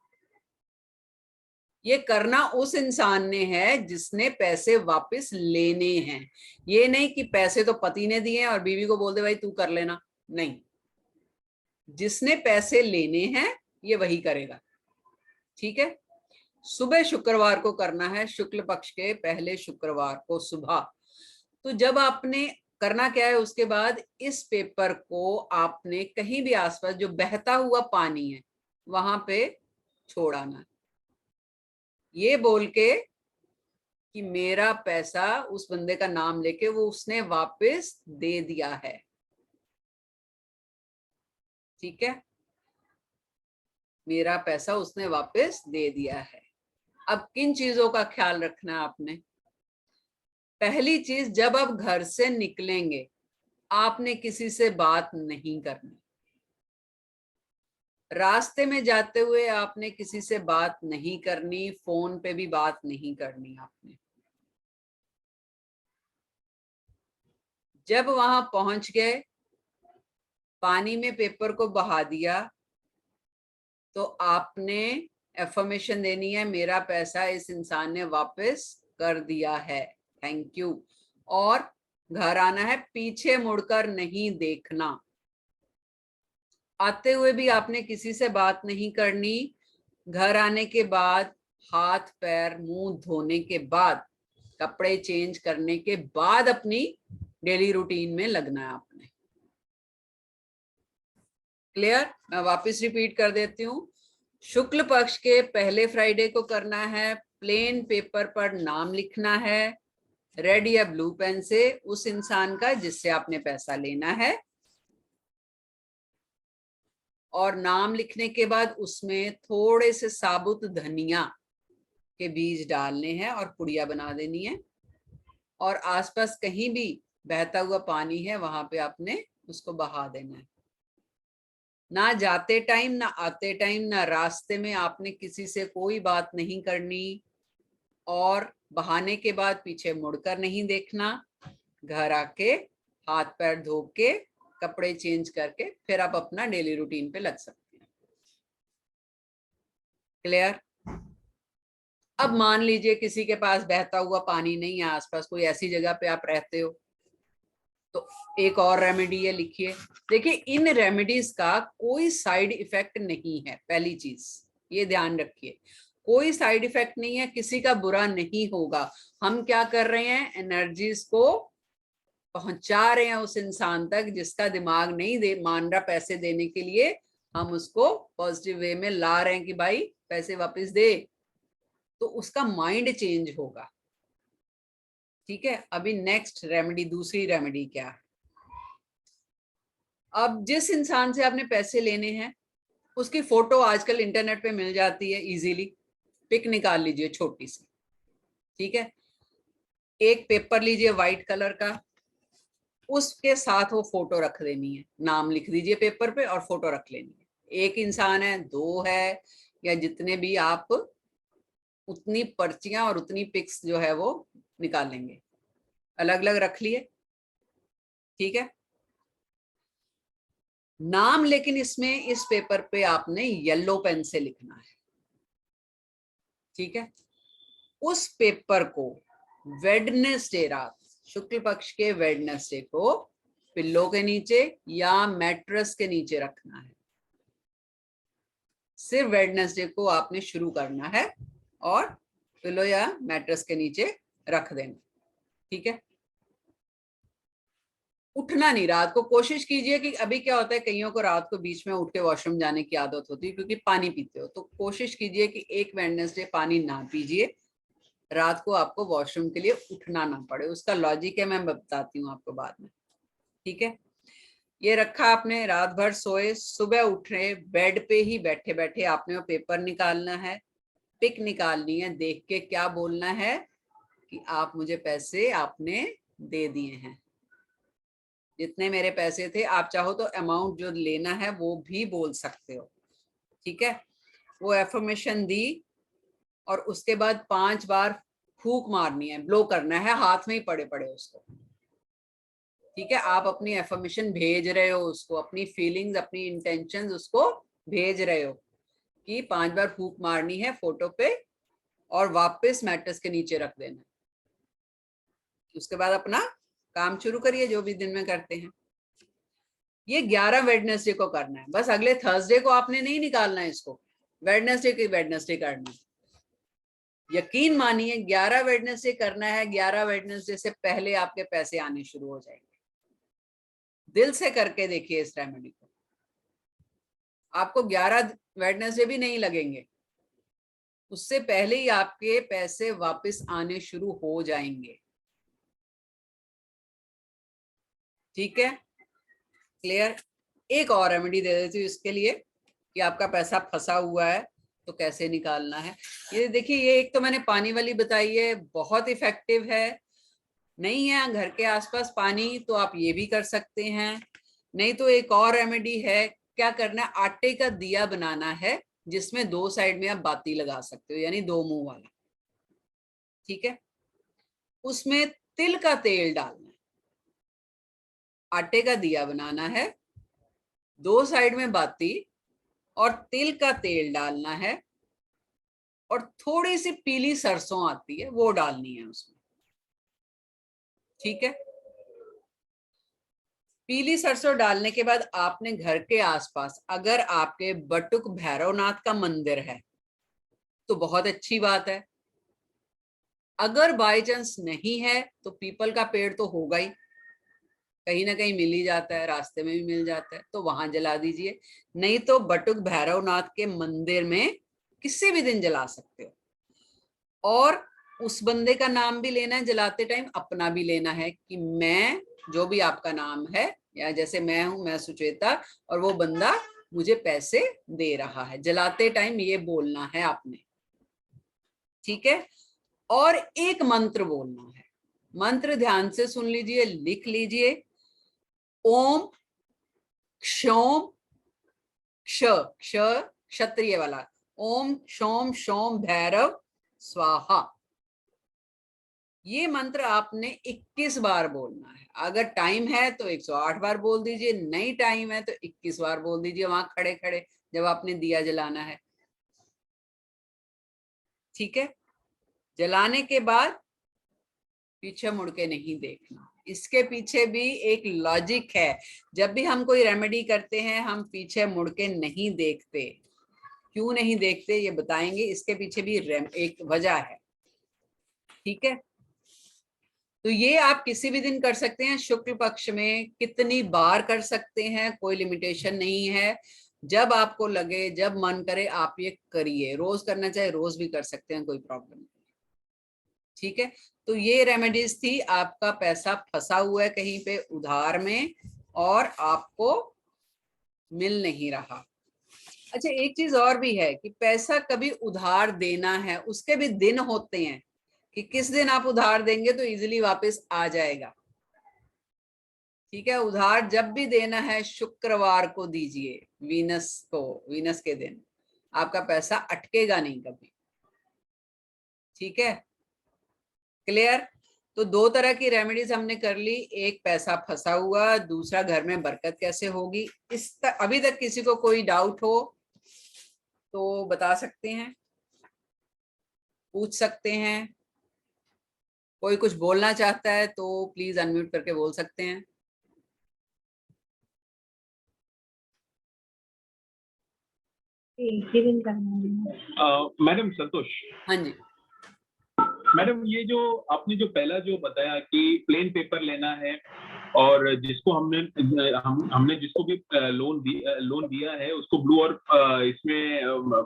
ये करना उस इंसान ने है जिसने पैसे वापस लेने हैं। ये नहीं कि पैसे तो पति ने दिए हैं और बीवी को बोल दे भाई तू कर लेना, नहीं, जिसने पैसे लेने हैं ये वही करेगा। ठीक है, सुबह शुक्रवार को करना है, शुक्ल पक्ष के पहले शुक्रवार को सुबह। तो जब आपने करना क्या है, उसके बाद इस पेपर को आपने कहीं भी आसपास जो बहता हुआ पानी है वहां पे छोड़ आना, ये बोल के कि मेरा पैसा, उस बंदे का नाम लेके, वो उसने वापस दे दिया है। ठीक है, मेरा पैसा उसने वापस दे दिया है। अब किन चीजों का ख्याल रखना है आपने? पहली चीज, जब आप घर से निकलेंगे आपने किसी से बात नहीं करनी। रास्ते में जाते हुए आपने किसी से बात नहीं करनी, फोन पे भी बात नहीं करनी आपने। जब वहां पहुंच गए, पानी में पेपर को बहा दिया, तो आपने एफर्मेशन देनी है, मेरा पैसा इस इंसान ने वापस कर दिया है, थैंक यू। और घर आना है, पीछे मुड़कर नहीं देखना। आते हुए भी आपने किसी से बात नहीं करनी। घर आने के बाद हाथ पैर मुंह धोने के बाद, कपड़े चेंज करने के बाद अपनी डेली रूटीन में लगना है आपने। क्लियर? मैं वापस रिपीट कर देती हूँ। शुक्ल पक्ष के पहले फ्राइडे को करना है, प्लेन पेपर पर नाम लिखना है, रेड या ब्लू पेन से, उस इंसान का जिससे आपने पैसा लेना है, और नाम लिखने के बाद उसमें थोड़े से साबुत धनिया के बीज डालने हैं और पुड़िया बना देनी है। और आसपास कहीं भी बहता हुआ पानी है वहां पे आपने उसको बहा देना है। ना जाते टाइम, ना आते टाइम, ना रास्ते में आपने किसी से कोई बात नहीं करनी, और बहाने के बाद पीछे मुड़कर नहीं देखना। घर आके हाथ पैर धो के कपड़े चेंज करके फिर आप अपना डेली रूटीन पे लग सकते हैं। क्लियर? अब मान लीजिए किसी के पास बहता हुआ पानी नहीं है आसपास, कोई ऐसी जगह पे आप रहते हो, तो एक और रेमेडी है, लिखिए। देखिए, इन रेमेडीज का कोई साइड इफेक्ट नहीं है, पहली चीज ये ध्यान रखिए, कोई साइड इफेक्ट नहीं है, किसी का बुरा नहीं होगा। हम क्या कर रहे हैं, एनर्जीज को पहुंचा रहे हैं उस इंसान तक जिसका दिमाग नहीं मान रहा पैसे देने के लिए, हम उसको पॉजिटिव वे में ला रहे हैं कि भाई पैसे वापस दे, तो उसका माइंड चेंज होगा। ठीक है, अभी नेक्स्ट रेमेडी, दूसरी रेमेडी क्या है? अब जिस इंसान से आपने पैसे लेने हैं उसकी फोटो आजकल इंटरनेट पे मिल जाती है इजीली, पिक निकाल लीजिए छोटी सी। ठीक है, एक पेपर लीजिए व्हाइट कलर का, उसके साथ वो फोटो रख देनी है, नाम लिख दीजिए पेपर पे और फोटो रख लेनी है। एक इंसान है, दो है, या जितने भी आप, उतनी पर्चियां और उतनी पिक्स जो है वो निकालेंगे, अलग अलग रख लिए। ठीक है, नाम लेकिन इसमें इस पेपर पे आपने येलो पेन से लिखना है। ठीक है, उस पेपर को वेडनेसडे रात, शुक्ल पक्ष के वेडनेसडे को पिल्लो के नीचे या मैट्रेस के नीचे रखना है। सिर्फ वेडनेसडे को आपने शुरू करना है और पिल्लो या मैट्रेस के नीचे रख देना। ठीक है, उठना नहीं रात को। कोशिश कीजिए कि अभी क्या होता है, कईयों को रात को बीच में उठ के वॉशरूम जाने की आदत होती है क्योंकि पानी पीते हो, तो कोशिश कीजिए कि एक वेडनेसडे पानी ना पीजिए, रात को आपको वॉशरूम के लिए उठना ना पड़े। उसका लॉजिक है, मैं बताती हूँ आपको बाद में। ठीक है, ये रखा आपने, रात भर सोए, सुबह उठ रहे, बेड पे ही बैठे बैठे आपने वो पेपर निकालना है, पिक निकालनी है, देख के क्या बोलना है कि आप मुझे पैसे आपने दे दिए हैं, जितने मेरे पैसे थे। आप चाहो तो अमाउंट जो लेना है वो भी बोल सकते हो। ठीक है, वो एफर्मेशन दी और उसके बाद 5 बार फूंक मारनी है, ब्लो करना है, हाथ में ही पड़े पड़े उसको। ठीक है, आप अपनी एफर्मेशन भेज रहे हो उसको, अपनी फीलिंग्स, अपनी इंटेंशंस उसको भेज रहे हो कि 5 बार फूंक मारनी है फोटो पे और वापस मैट्रेस के नीचे रख देना। उसके बाद अपना काम शुरू करिए जो भी दिन में करते हैं। ये 11 वेडनेसडे को करना है, बस अगले थर्सडे को आपने नहीं निकालना है इसको, वेडनेसडे की वेडनेसडे करना है। यकीन मानिए 11 वेडनेसडे करना है, 11 वेडनेसडे से पहले आपके पैसे आने शुरू हो जाएंगे। दिल से करके देखिए इस रेमेडी को, आपको 11 वेडनेसडे भी नहीं लगेंगे, उससे पहले ही आपके पैसे वापस आने शुरू हो जाएंगे। ठीक है, क्लियर। एक और रेमेडी दे देती हूँ इसके लिए कि आपका पैसा फंसा हुआ है तो कैसे निकालना है। ये देखिए, ये एक तो मैंने पानी वाली बताई है, बहुत इफेक्टिव है। नहीं है घर के आसपास पानी तो आप ये भी कर सकते हैं। नहीं तो एक और रेमेडी है, क्या करना है, आटे का दिया बनाना है जिसमें 2 साइड में आप बाती लगा सकते हो, यानी 2 मुंह वाला। ठीक है, उसमें तिल का तेल डालना है, आटे का दिया बनाना है, 2 साइड में बाती और तिल का तेल डालना है, और थोड़ी सी पीली सरसों आती है वो डालनी है उसमें। ठीक है, पीली सरसों डालने के बाद आपने घर के आसपास अगर आपके बटुक भैरवनाथ का मंदिर है तो बहुत अच्छी बात है। अगर बाय चांस नहीं है तो पीपल का पेड़ तो होगा ही, कहीं ना कहीं मिल ही जाता है, रास्ते में भी मिल जाता है, तो वहां जला दीजिए। नहीं तो बटुक भैरवनाथ के मंदिर में किसी भी दिन जला सकते हो। और उस बंदे का नाम भी लेना है जलाते टाइम, अपना भी लेना है कि मैं, जो भी आपका नाम है, या जैसे मैं हूं, मैं सुचेता, और वो बंदा मुझे पैसे दे रहा है, जलाते टाइम ये बोलना है आपने। ठीक है, और एक मंत्र बोलना है, मंत्र ध्यान से सुन लीजिए, लिख लीजिए। ओम क्षोम क्ष, क्ष क्षत्रिय वाला, ओम क्षोम शोम भैरव स्वाहा। ये मंत्र आपने 21 बार बोलना है। अगर टाइम है तो 108 बार बोल दीजिए, नहीं टाइम है तो 21 बार बोल दीजिए वहां खड़े खड़े जब आपने दिया जलाना है। ठीक है, जलाने के बाद पीछे मुड़ के नहीं देखना। इसके पीछे भी एक लॉजिक है, जब भी हम कोई रेमेडी करते हैं हम पीछे मुड़ के नहीं देखते। क्यों नहीं देखते ये बताएंगे, इसके पीछे भी एक वजह है। ठीक है, तो ये आप किसी भी दिन कर सकते हैं, शुक्ल पक्ष में कितनी बार कर सकते हैं, कोई लिमिटेशन नहीं है। जब आपको लगे, जब मन करे आप ये करिए, रोज करना चाहे रोज भी कर सकते हैं, कोई प्रॉब्लम नहीं। ठीक है, तो ये रेमेडीज थी। आपका पैसा फंसा हुआ है कहीं पे उधार में और आपको मिल नहीं रहा। अच्छा, एक चीज और भी है कि पैसा कभी उधार देना है, उसके भी दिन होते हैं कि किस दिन आप उधार देंगे तो इजीली वापस आ जाएगा। ठीक है, उधार जब भी देना है शुक्रवार को दीजिए, वीनस को, वीनस के दिन आपका पैसा अटकेगा नहीं कभी। ठीक है, क्लियर। तो 2 तरह की रेमेडीज हमने कर ली, एक पैसा फंसा हुआ, दूसरा घर में बरकत कैसे होगी। अभी तक किसी को कोई डाउट हो तो बता सकते हैं, पूछ सकते हैं। कोई कुछ बोलना चाहता है तो प्लीज अनम्यूट करके बोल सकते हैं। मैडम संतोष। हाँ जी, मैडम, ये जो आपने जो पहला जो बताया कि प्लेन पेपर लेना है और जिसको हमने जिसको भी लोन दिया है उसको ब्लू और इसमें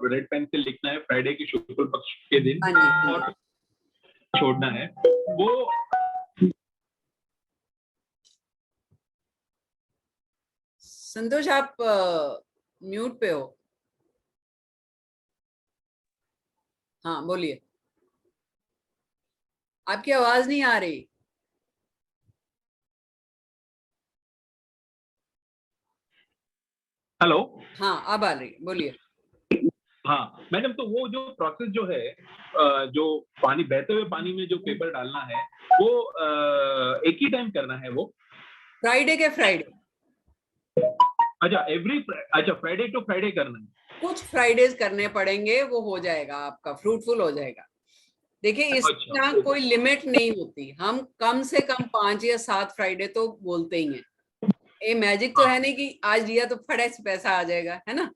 रेड पेन से लिखना है फ्राइडे के शुक्ल पक्ष के दिन, हाँ जी, और छोड़ना है वो। संतोष आप म्यूट पे हो। हाँ बोलिए, आपकी आवाज नहीं आ रही। हेलो। हाँ अब आ रही, बोलिए। हाँ मैडम, तो वो जो प्रोसेस जो है, जो पानी बहते हुए पानी में जो पेपर डालना है वो एक ही टाइम करना है वो? फ्राइडे के फ्राइडे। अच्छा अच्छा फ्राइडे टू फ्राइडे करना है। कुछ फ्राइडेज करने पड़ेंगे, वो हो जाएगा आपका, फ्रूटफुल हो जाएगा। देखिए इसकी अच्छा ना कोई लिमिट नहीं होती, हम कम से कम 5 या 7 फ्राइडे तो बोलते ही हैं। ये मैजिक तो है नहीं कि आज दिया तो फटे से पैसा आ जाएगा, है ना।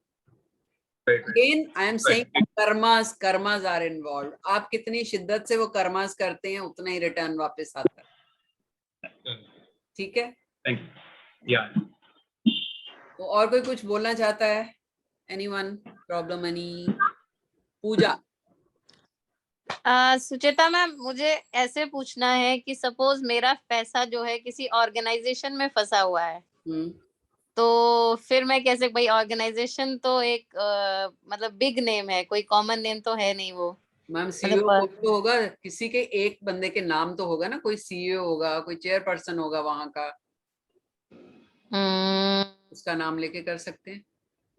Again I am saying karmas are involve. आप कितनी शिद्दत से वो कर्मास करते हैं उतना ही रिटर्न वापस आता है। ठीक है, थैंक यू। या तो और कोई कुछ बोलना चाहता है? Anyone? Problem any? Pooja? Sucheta ma'am, मुझे ऐसे पूछना है कि सपोज मेरा पैसा जो है किसी ऑर्गेनाइजेशन में फंसा हुआ है, तो फिर मैं कैसे, भाई ऑर्गेनाइजेशन तो एक मतलब बिग नेम है, कोई कॉमन नेम तो है नहीं वो। मैम सीईओ मतलब तो होगा, किसी के एक बंदे के नाम तो होगा ना, कोई सीईओ होगा, कोई चेयरपर्सन होगा वहां का, उसका नाम लेके कर सकते हैं।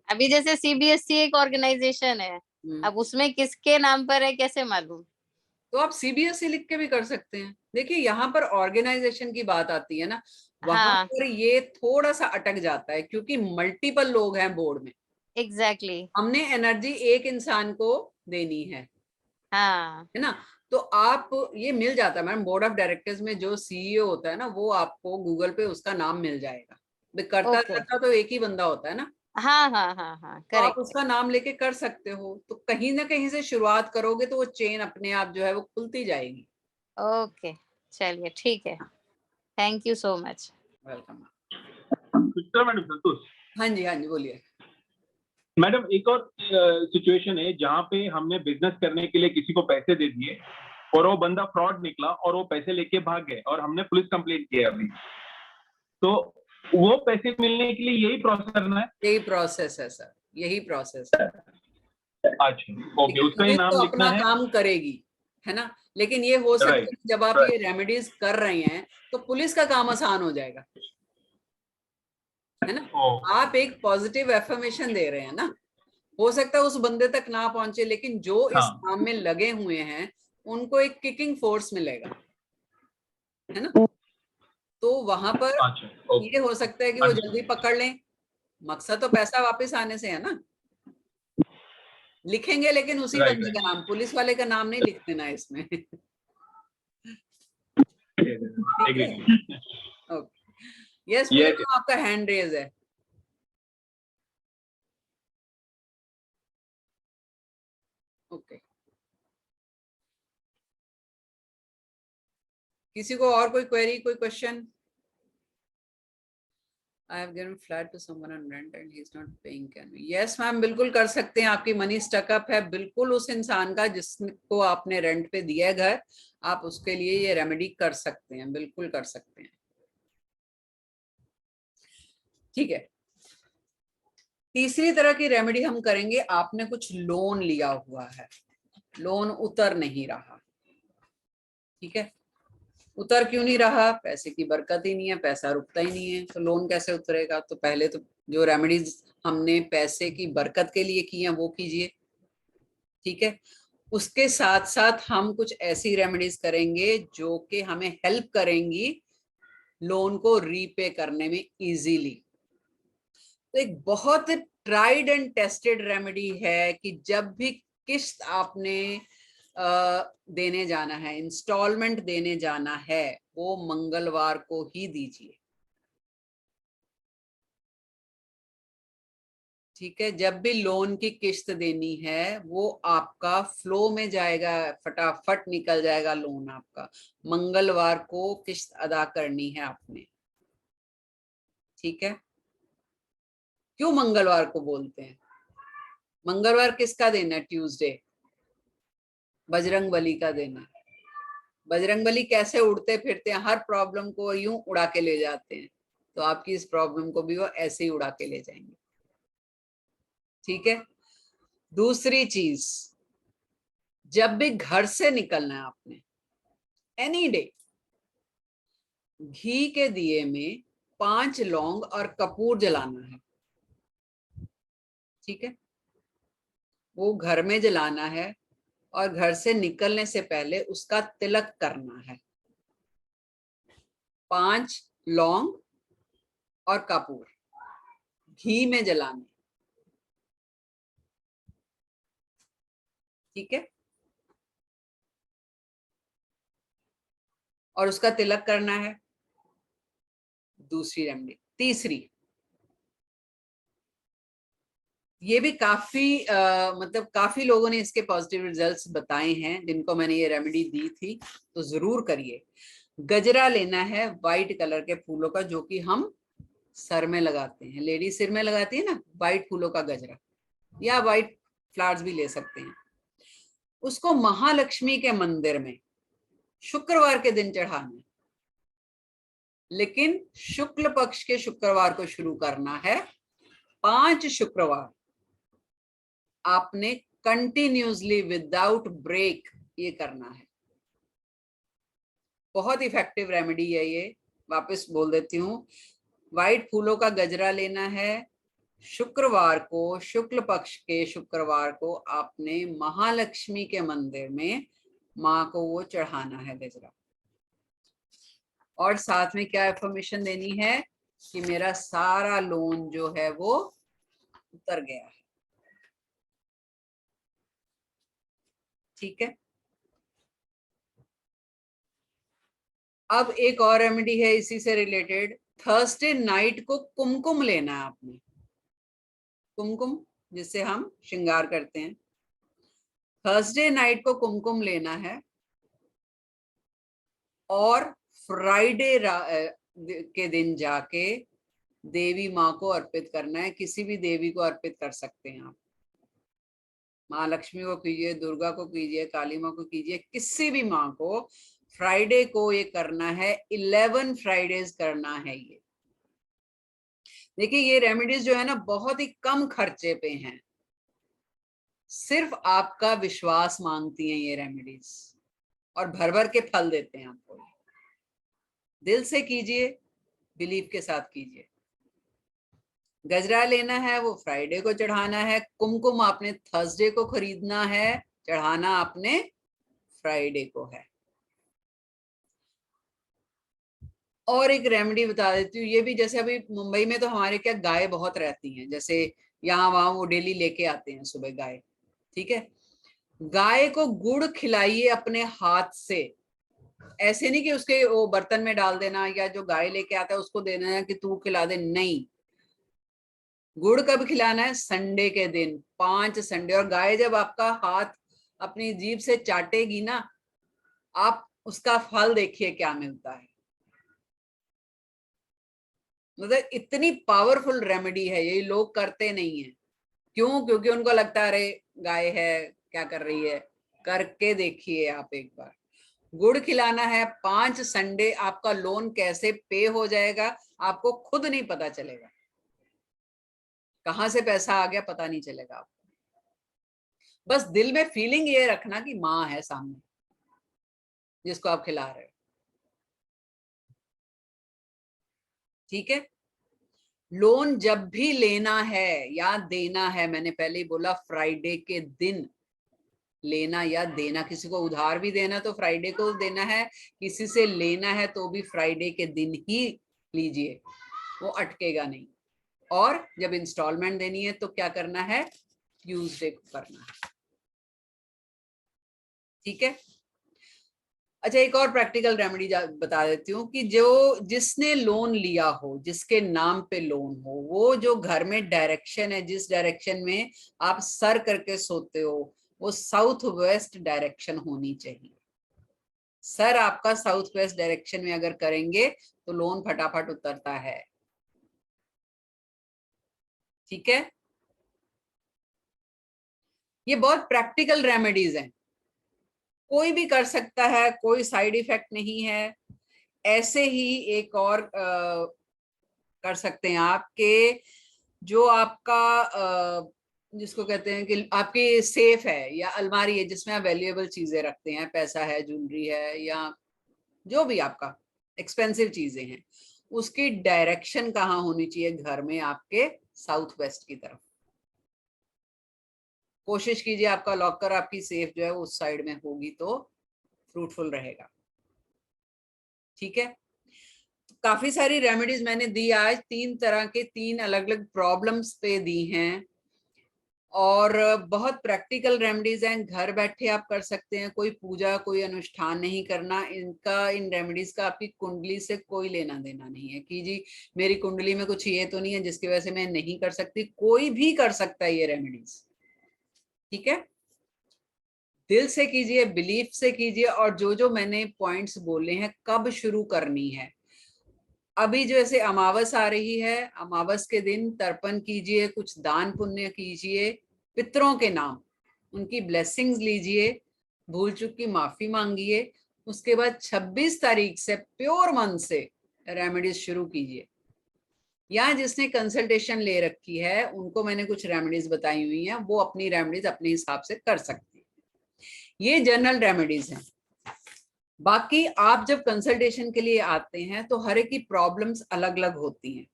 अभी जैसे सीबीएसई एक ऑर्गेनाइजेशन है, अब उसमें किसके नाम पर है कैसे मालूम? तो आप सीबीएसई लिख के भी कर सकते हैं। देखिए यहाँ पर ऑर्गेनाइजेशन की बात आती है ना, वहां हाँ पर ये थोड़ा सा अटक जाता है क्योंकि मल्टीपल लोग हैं बोर्ड में। एग्जैक्टली हमने एनर्जी एक इंसान को देनी हाँ है ना। तो आप ये मिल जाता है मैडम, बोर्ड ऑफ डायरेक्टर्स में जो सीईओ होता है ना, वो आपको गूगल पे उसका नाम मिल जाएगा। करता ओके करता तो एक ही बंदा होता है ना, हाँ हाँ हाँ हाँ तो आप करेक्ट। उसका नाम लेके कर सकते हो। तो कहीं ना कहीं से शुरुआत करोगे तो वो चेन अपने आप जो है वो खुलती जाएगी। ओके चलिए ठीक है, thank you so much. Welcome. Madam Santosh. हाँ जी, हाँ जी, बोलिए। मैडम एक और सिचुएशन है जहाँ पे हमने बिजनेस करने के लिए किसी को पैसे दे दिए और वो बंदा फ्रॉड निकला और वो पैसे लेके भाग गए और हमने पुलिस कंप्लेंट किया अभी, तो वो पैसे मिलने के लिए यही प्रोसेस करना है? यही प्रोसेस है सर, यही प्रोसेस है। अच्छा ओके, उसका ही पुलिस नाम तो लिखना अपना है। काम करेगी, है ना, लेकिन ये हो सकता है राइट कि जब आप ये रेमेडीज कर रहे हैं तो पुलिस का काम आसान हो जाएगा, है ना। आप एक पॉजिटिव एफर्मेशन दे रहे हैं ना, हो सकता है उस बंदे तक ना पहुंचे, लेकिन जो इस हाँ काम में लगे हुए हैं उनको एक किकिंग फोर्स मिलेगा, है ना। तो वहां पर अच्छा ओके ये हो सकता है कि वो जल्दी पकड़ लें। मकसद तो पैसा वापस आने से है ना। लिखेंगे लेकिन उसी राइट बंदे का नाम, पुलिस वाले का नाम नहीं लिख देना इसमें। ठीक है, ओके। यस पूजा, आपका हैंड रेज है। ओके, किसी को और कोई क्वेरी, कोई question? I have given flat to someone on rent and he is not paying. Can we? Yes ma'am, बिल्कुल कर सकते हैं। आपकी मनी स्टकअप है, बिल्कुल उस इंसान का जिसको आपने रेंट पे दिया है घर, आप उसके लिए ये रेमेडी कर सकते हैं, बिल्कुल कर सकते हैं। ठीक है, तीसरी तरह की रेमेडी हम करेंगे। आपने कुछ लोन लिया हुआ है, लोन उतर नहीं रहा, ठीक है। उतर क्यों नहीं रहा? पैसे की बरकत ही नहीं है, पैसा रुकता ही नहीं है, तो लोन कैसे उतरेगा? तो पहले तो जो रेमेडीज हमने पैसे की बरकत के लिए की हैं वो कीजिए, ठीक है। उसके साथ साथ हम कुछ ऐसी रेमेडीज करेंगे जो कि हमें हेल्प करेंगी लोन को रीपे करने में इजीली। तो एक बहुत ट्राइड एंड टेस्टेड रेमेडी है कि जब भी किस्त आपने देने जाना है, इंस्टॉलमेंट देने जाना है, वो मंगलवार को ही दीजिए, ठीक है। जब भी लोन की किस्त देनी है वो आपका फ्लो में जाएगा, फटाफट निकल जाएगा लोन आपका। मंगलवार को किस्त अदा करनी है आपने, ठीक है। क्यों मंगलवार को बोलते हैं? मंगलवार किसका देना है? ट्यूसडे, बजरंगबली का देना है। बजरंगबली कैसे उड़ते फिरते हैं, हर प्रॉब्लम को यूं उड़ा के ले जाते हैं, तो आपकी इस प्रॉब्लम को भी वो ऐसे ही उड़ा के ले जाएंगे, ठीक है। दूसरी चीज, जब भी घर से निकलना है आपने, एनी डे, घी के दिए में 5 लौंग और कपूर जलाना है, ठीक है। वो घर में जलाना है और घर से निकलने से पहले उसका तिलक करना है। 5 लौंग और कपूर घी में जलाने, ठीक है, और उसका तिलक करना है। दूसरी रेमेडी। तीसरी, ये भी काफी मतलब काफी लोगों ने इसके पॉजिटिव रिजल्ट्स बताए हैं जिनको मैंने ये रेमेडी दी थी, तो जरूर करिए। गजरा लेना है वाइट कलर के फूलों का, जो कि हम सर में लगाते हैं, लेडी सिर में लगाती है ना, वाइट फूलों का गजरा, या वाइट फ्लावर्स भी ले सकते हैं। उसको महालक्ष्मी के मंदिर में शुक्रवार के दिन चढ़ाना है, लेकिन शुक्ल पक्ष के शुक्रवार को शुरू करना है। 5 शुक्रवार आपने कंटिन्यूसली विदाउट ब्रेक ये करना है। बहुत इफेक्टिव रेमेडी है ये, वापस बोल देती हूँ। वाइट फूलों का गजरा लेना है, शुक्रवार को, शुक्ल पक्ष के शुक्रवार को आपने महालक्ष्मी के मंदिर में माँ को वो चढ़ाना है गजरा। और साथ में क्या इन्फॉर्मेशन देनी है कि मेरा सारा लोन जो है वो उतर गया है, ठीक है। अब एक और रेमेडी है इसी से रिलेटेड। थर्सडे नाइट को कुमकुम लेना है आपने, कुमकुम जिससे हम श्रृंगार करते हैं। थर्सडे नाइट को कुमकुम लेना है और फ्राइडे के दिन जाके देवी माँ को अर्पित करना है। किसी भी देवी को अर्पित कर सकते हैं आप, महालक्ष्मी को कीजिए, दुर्गा को कीजिए, काली माँ को कीजिए, किसी भी माँ को फ्राइडे को ये करना है। 11 फ्राइडेज करना है ये। देखिए ये रेमेडीज जो है ना बहुत ही कम खर्चे पे हैं, सिर्फ आपका विश्वास मांगती हैं ये रेमेडीज, और भर भर के फल देते हैं आपको। दिल से कीजिए, बिलीव के साथ कीजिए। गजरा लेना है, वो फ्राइडे को चढ़ाना है। कुमकुम आपने थर्सडे को खरीदना है, चढ़ाना आपने फ्राइडे को है। और एक रेमेडी बता देती हूँ, ये भी जैसे अभी मुंबई में तो हमारे क्या गाय बहुत रहती हैं, जैसे यहाँ वहां वो डेली लेके आते हैं सुबह गाय, ठीक है। गाय को गुड़ खिलाइए अपने हाथ से, ऐसे नहीं कि उसके वो बर्तन में डाल देना या जो गाय लेके आता है उसको देना है कि तू खिला दे, नहीं। गुड़ कब खिलाना है? संडे के दिन, 5 संडे। और गाय जब आपका हाथ अपनी जीभ से चाटेगी ना, आप उसका फल देखिए क्या मिलता है। मतलब इतनी पावरफुल रेमेडी है ये, लोग करते नहीं है। क्यों? क्योंकि उनको लगता है अरे गाय है क्या कर रही है। करके देखिए आप एक बार। गुड़ खिलाना है 5 संडे, आपका लोन कैसे पे हो जाएगा आपको खुद नहीं पता चलेगा, कहां से पैसा आ गया पता नहीं चलेगा आपको। बस दिल में फीलिंग ये रखना कि माँ है सामने जिसको आप खिला रहे हो, ठीक है। लोन जब भी लेना है या देना है, मैंने पहले ही बोला, फ्राइडे के दिन लेना या देना। किसी को उधार भी देना तो फ्राइडे को देना है, किसी से लेना है तो भी फ्राइडे के दिन ही लीजिए, वो अटकेगा नहीं। और जब इंस्टॉलमेंट देनी है तो क्या करना है? ट्यूसडे को करना है, ठीक है। अच्छा एक और प्रैक्टिकल रेमेडी बता देती हूँ कि जो जिसने लोन लिया हो, जिसके नाम पे लोन हो, वो जो घर में डायरेक्शन है, जिस डायरेक्शन में आप सर करके सोते हो, वो साउथ वेस्ट डायरेक्शन होनी चाहिए। सर आपका साउथ वेस्ट डायरेक्शन में अगर करेंगे तो लोन फटाफट उतरता है, ठीक है। ये बहुत प्रैक्टिकल रेमेडीज हैं, कोई भी कर सकता है, कोई साइड इफेक्ट नहीं है। ऐसे ही एक और कर सकते हैं आप कि जो आपका जिसको कहते हैं कि आपकी सेफ है या अलमारी है जिसमें आप वैल्यूएबल चीजें रखते हैं, पैसा है, ज्वेलरी है, या जो भी आपका एक्सपेंसिव चीजें हैं, उसकी डायरेक्शन कहाँ होनी चाहिए घर में? आपके साउथ वेस्ट की तरफ। कोशिश कीजिए आपका लॉकर, आपकी सेफ जो है उस साइड में होगी तो फ्रूटफुल रहेगा, ठीक है। काफी सारी रेमेडीज मैंने दी आज, 3 तरह के 3 अलग अलग प्रॉब्लम्स पे दी हैं, और बहुत प्रैक्टिकल रेमेडीज हैं, घर बैठे आप कर सकते हैं, कोई पूजा कोई अनुष्ठान नहीं करना इनका, इन रेमेडीज का आपकी कुंडली से कोई लेना देना नहीं है कि जी मेरी कुंडली में कुछ ये तो नहीं है जिसकी वजह से मैं नहीं कर सकती। कोई भी कर सकता है ये रेमेडीज, ठीक है। दिल से कीजिए, बिलीफ से कीजिए, और जो जो मैंने पॉइंट्स बोले हैं कब शुरू करनी है, अभी जो ऐसे अमावस आ रही है, अमावस के दिन तर्पण कीजिए, कुछ दान पुण्य कीजिए पितरों के नाम, उनकी ब्लेसिंग्स लीजिए, भूल चूक की माफी मांगिए। उसके बाद 26 तारीख से प्योर मन से रेमेडीज शुरू कीजिए। यहाँ जिसने कंसल्टेशन ले रखी है उनको मैंने कुछ रेमेडीज बताई हुई हैं, वो अपनी रेमेडीज अपने हिसाब से कर सकती है। ये जनरल रेमेडीज हैं। बाकी आप जब कंसल्टेशन के लिए आते हैं तो हर एक की प्रॉब्लम्स अलग अलग होती हैं,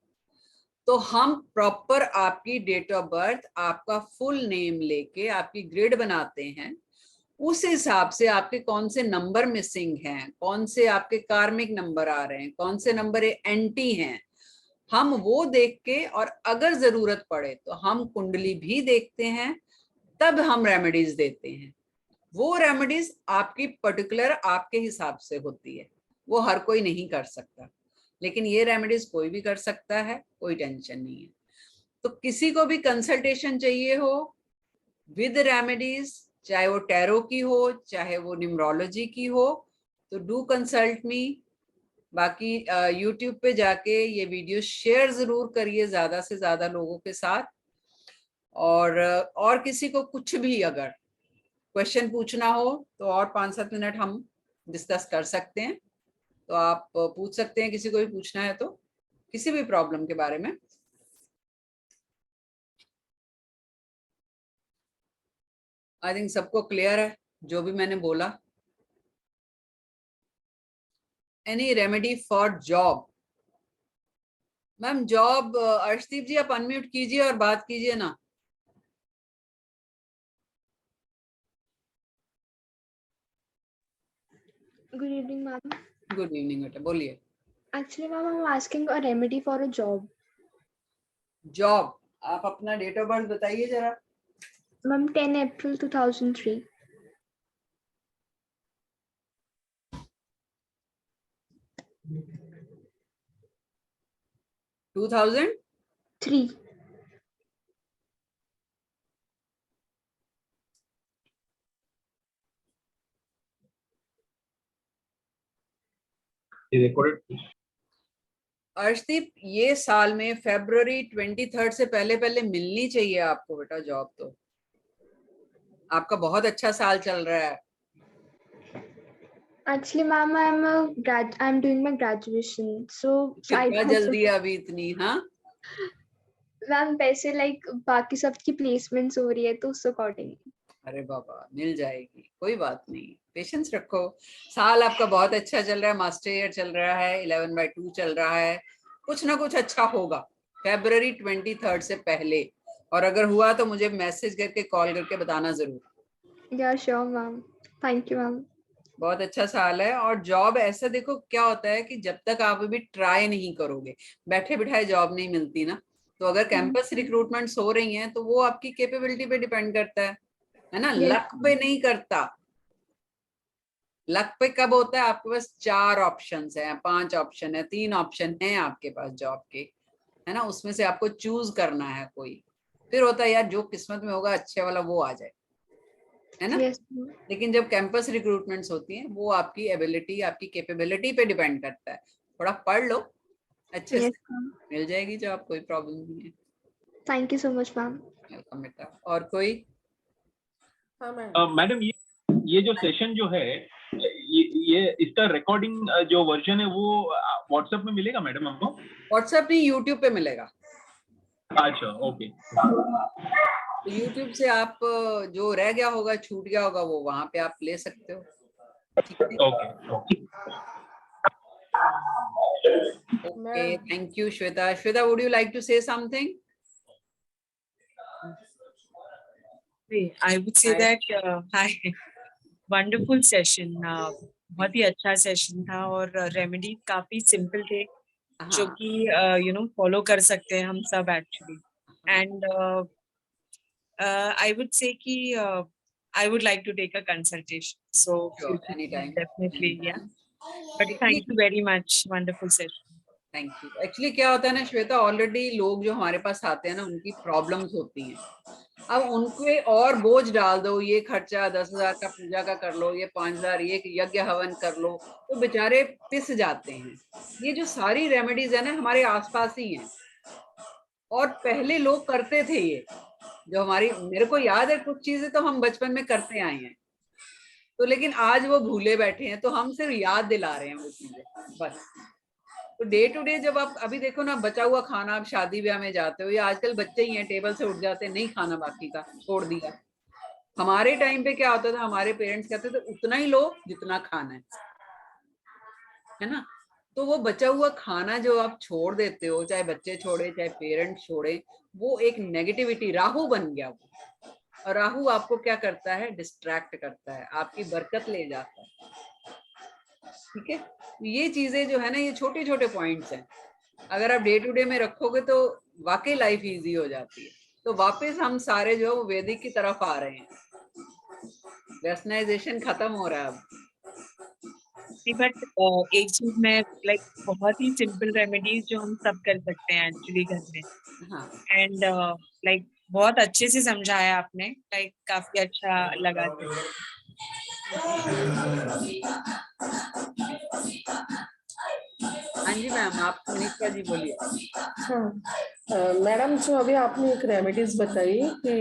तो हम प्रॉपर आपकी डेट ऑफ बर्थ, आपका फुल नेम लेके आपकी ग्रिड बनाते हैं। उस हिसाब से आपके कौन से नंबर मिसिंग हैं, कौन से आपके कार्मिक नंबर आ रहे हैं, कौन से नंबर एंटी हैं, हम वो देख के, और अगर जरूरत पड़े तो हम कुंडली भी देखते हैं, तब हम रेमेडीज देते हैं। वो रेमेडीज आपकी पर्टिकुलर आपके हिसाब से होती है, वो हर कोई नहीं कर सकता, लेकिन ये रेमेडीज कोई भी कर सकता है, कोई टेंशन नहीं है। तो किसी को भी कंसल्टेशन चाहिए हो विद रेमेडीज, चाहे वो टैरो की हो चाहे वो न्यूमरोलॉजी की हो, तो डू कंसल्ट मी। बाकी यूट्यूब पे जाके ये वीडियो शेयर जरूर करिए ज्यादा से ज्यादा लोगों के साथ, और किसी को कुछ भी अगर क्वेश्चन पूछना हो तो और 5-7 मिनट हम डिस्कस कर सकते हैं, तो आप पूछ सकते हैं, किसी को भी पूछना है तो किसी भी प्रॉब्लम के बारे में। आई थिंक सबको क्लियर है जो भी मैंने बोला। Any remedy for job? Ma'am job, Arshdeep ji आप अनम्यूट कीजिए और बात कीजिए ना। Good evening, ma'am. Good evening बेटा, बोलिए। Actually, ma'am, I'm asking a remedy for a job. Job, आप अपना डेट ऑफ बर्थ बताइए जरा। Ma'am, 10 April 2003. 2003। 3. अर्शदीप, ये साल में फरवरी 23 से पहले पहले मिलनी चाहिए आपको बेटा जॉब, तो आपका बहुत अच्छा साल चल रहा है। Actually, ma'am, I'm doing my graduation, so I कितना जल्दी है अभी इतनी? हाँ ma'am, वैसे like बाकी सबकी placements हो रही है तो उस according. अरे बाबा, मिल जाएगी, कोई बात नहीं, पेशेंस रखो। साल आपका बहुत अच्छा चल रहा है, मास्टर ईयर चल रहा है, 11/2 चल रहा है, कुछ ना कुछ अच्छा होगा फरवरी 23 से पहले, और अगर हुआ तो मुझे मैसेज करके कॉल करके बताना जरूर। Yeah, sure, ma'am. Thank you, ma'am. बहुत अच्छा साल है। और जॉब ऐसा देखो क्या होता है कि जब तक आप अभी ट्राई नहीं करोगे, बैठे बिठाए जॉब नहीं मिलती ना, तो अगर कैंपस रिक्रूटमेंट्स हो रही हैं तो वो आपकी कैपेबिलिटी पे डिपेंड करता है ना, Yes. लक पे नहीं करता। लक पे कब होता है? आपके पास 4 ऑप्शंस हैं, 5 ऑप्शन है, 3 ऑप्शन है आपके पास जॉब के, है ना, उसमें से आपको चूज करना है कोई, फिर होता है यार जो किस्मत में होगा अच्छे वाला वो आ जाए, है ना। Yes, ma'am. लेकिन जब कैंपस रिक्रूटमेंट्स होती हैं वो आपकी एबिलिटी, आपकी कैपेबिलिटी पे डिपेंड करता है। थोड़ा पढ़ लो अच्छे Yes, से, ma'am. मिल जाएगी जॉब, कोई प्रॉब्लम नहीं है। Thank you so much, ma'am. Welcome बेटा। और कोई? मैडम ये जो सेशन जो है ये इसका रिकॉर्डिंग जो वर्जन है वो व्हाट्सएप में मिलेगा मैडम हमको? व्हाट्सएप नहीं, यूट्यूब पे मिलेगा। अच्छा, ओके। तो यूट्यूब से आप जो रह गया होगा, छूट गया होगा, वो वहां पे आप ले सकते हो, ठीक है। Okay okay, thank you Shweta. Shweta, would you like to say something? I would say that hi, wonderful session. बहुत ही अच्छा सेशन था और रेमेडी काफी सिंपल थे, जो हाँ, कि फॉलो कर सकते हैं हम सब actually. And I would say कि I would like to take a consultation. So sure, anytime, definitely, yeah. anytime. But thank you very much. Wonderful session. Thank you. Actually क्या होता है ना श्वेता, ऑलरेडी लोग जो हमारे पास आते हैं ना, उनकी प्रॉब्लम्स होती हैं. अब उनके और बोझ डाल दो, ये खर्चा 10,000 का पूजा का कर लो, ये 5,000 ये यज्ञ हवन कर लो, तो बेचारे पिस जाते हैं. ये जो सारी रेमेडीज है ना, हमारे आसपास ही हैं, और पहले लोग करते थे ये. जो हमारी, मेरे को याद है कुछ चीजें तो हम बचपन में करते आए हैं, तो लेकिन आज वो भूले बैठे हैं, तो हम सिर्फ याद दिला रहे हैं वो चीजें बस. तो डे टू डे जब आप अभी देखो ना, बचा हुआ खाना, आप शादी ब्याह में जाते हो, या आजकल बच्चे ही हैं टेबल से उठ जाते हैं, नहीं खाना बाकी का छोड़ दिया. हमारे टाइम पे क्या होता था, हमारे पेरेंट्स कहते थे उतना ही लो जितना खाना है ना. तो वो बचा हुआ खाना जो आप छोड़ देते हो, चाहे बच्चे छोड़े चाहे पेरेंट्स छोड़े, वो एक नेगेटिविटी, राहु बन गया वो. और राहु आपको क्या करता है, डिस्ट्रैक्ट करता है, आपकी बरकत ले जाता है. ठीक है, ये चीजें जो है ना, ये छोटे छोटे पॉइंट्स हैं, अगर आप डे टू डे में रखोगे तो वाकई लाइफ इजी हो जाती है. तो वापस हम सारे जो वैदिक की तरफ आ रहे हैं, वेस्टर्नाइजेशन खत्म हो रहा है अब. बट एक चीज में लाइक बहुत ही सिंपल रेमेडीज जो हम सब कर सकते हैं एक्चुअली घर में. हाँ, एंड लाइक बहुत अच्छे से समझाया आपने, लाइक काफी अच्छा लगा. हाँ जी मैम, आप मनीषा जी बोलिए. हाँ मैडम, जो अभी आपने एक रेमेडीज बताई कि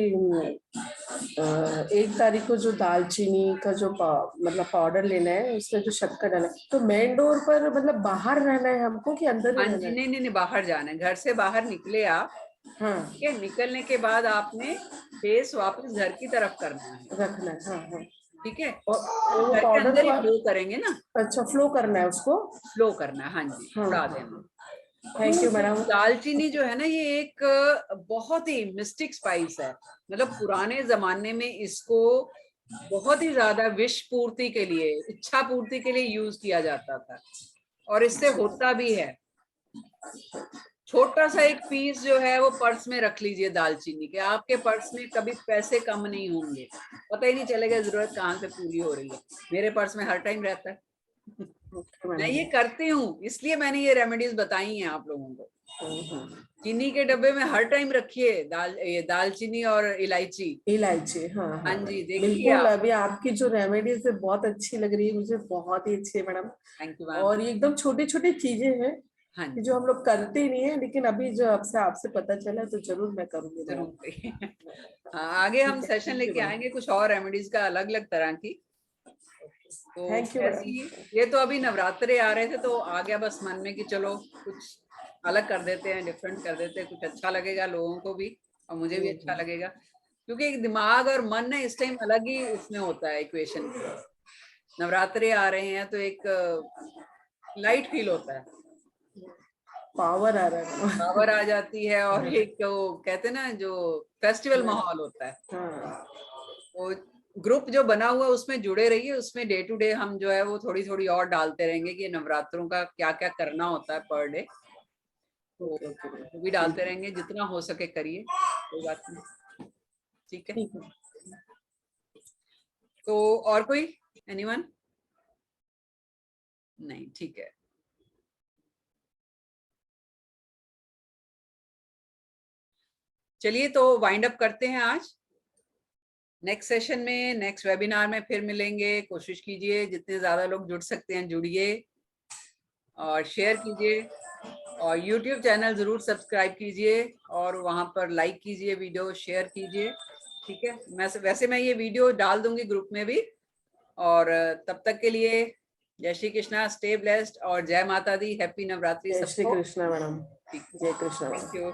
1 तारीख को जो दालचीनी का जो मतलब पाउडर लेना है, उसमें जो शक्कर डालना है, तो मेन डोर पर मतलब बाहर रहना है हमको कि अंदर ही हाँ रहना जी, है? नहीं नहीं नहीं, बाहर जाना है, घर से बाहर निकले आप. हाँ, ठीक है, निकलने के बाद आपने फेस वापस घर की तरफ करना है. रखना है. हाँ हाँ. ठीक है, और तो वो घर के पाउडर अंदर ही फ्लो करेंगे ना, अच्छा फ्लो करना है उसको. फ्लो करना है. हाँ जी, हाँ, उड़ा देना. Thank you madam. दालचीनी जो है ना, ये एक बहुत ही मिस्टिक स्पाइस है. मतलब पुराने जमाने में इसको बहुत ही ज्यादा विश पूर्ति के लिए, इच्छा पूर्ति के लिए यूज किया जाता था, और इससे होता भी है. छोटा सा एक पीस जो है वो पर्स में रख लीजिए दालचीनी के, आपके पर्स में कभी पैसे कम नहीं होंगे, पता ही नहीं चलेगा जरूरत कहाँ से पूरी हो रही है. मेरे पर्स में हर टाइम रहता है. मैं ये करती हूँ, इसलिए मैंने ये रेमेडीज बताई हैं आप लोगों को. चीनी के डब्बे में हर टाइम रखिए ये दालचीनी और इलायची. हाँ हाँ जी, देखिए बिल्कुल. आप. अभी आपकी जो रेमेडीज है बहुत अच्छी लग रही है मुझे, बहुत ही अच्छी है मैडम. Thank you ma'am. और ये एकदम छोटी छोटी चीजें हैं हाँ कि जी, जो हम लोग करते ही नहीं है, लेकिन अभी जो आपसे पता चला तो जरूर मैं करूंगी. जरूर करिए. हाँ, आगे हम सेशन लेके आएंगे कुछ और रेमेडीज का, अलग अलग तरह की. तो थैंक यू ऐसी, ये तो अभी नवरात्रे आ रहे थे तो आ गया बस मन में कि चलो कुछ अलग कर देते हैं, डिफरेंट कर देते हैं, कुछ अच्छा लगेगा लोगों को भी और मुझे भी अच्छा लगेगा. क्योंकि एक दिमाग और मन ना इस टाइम अलग ही उसमें होता है इक्वेशन. नवरात्रे आ रहे हैं तो एक लाइट फील होता है, पावर आ रहा है. पावर आ जाती है, और एक वो कहते हैं ना जो फेस्टिवल माहौल होता है. हाँ. वो ग्रुप जो बना हुआ है उसमें जुड़े रहिए, उसमें डे टू डे हम जो है वो थोड़ी थोड़ी और डालते रहेंगे कि नवरात्रों का क्या क्या करना होता है पर डे, तो वो भी डालते रहेंगे, जितना हो सके करिए, कोई बात नहीं. ठीक है, तो और कोई, एनीवन? नहीं, ठीक है. चलिए तो वाइंड अप करते हैं आज. नेक्स्ट सेशन में, नेक्स्ट वेबिनार में फिर मिलेंगे. कोशिश कीजिए जितने ज्यादा लोग जुड़ सकते हैं जुड़िए और शेयर कीजिए, और YouTube चैनल जरूर सब्सक्राइब कीजिए और वहां पर लाइक कीजिए, वीडियो शेयर कीजिए. ठीक है, मैं वैसे मैं ये वीडियो डाल दूंगी ग्रुप में भी. और तब तक के लिए जय श्री कृष्णा, स्टे ब्लेस्ड और जय माता दी. हैप्पी नवरात्रि जय श्री सबको. कृष्णा मैडम. जय कृष्णा. Thank you.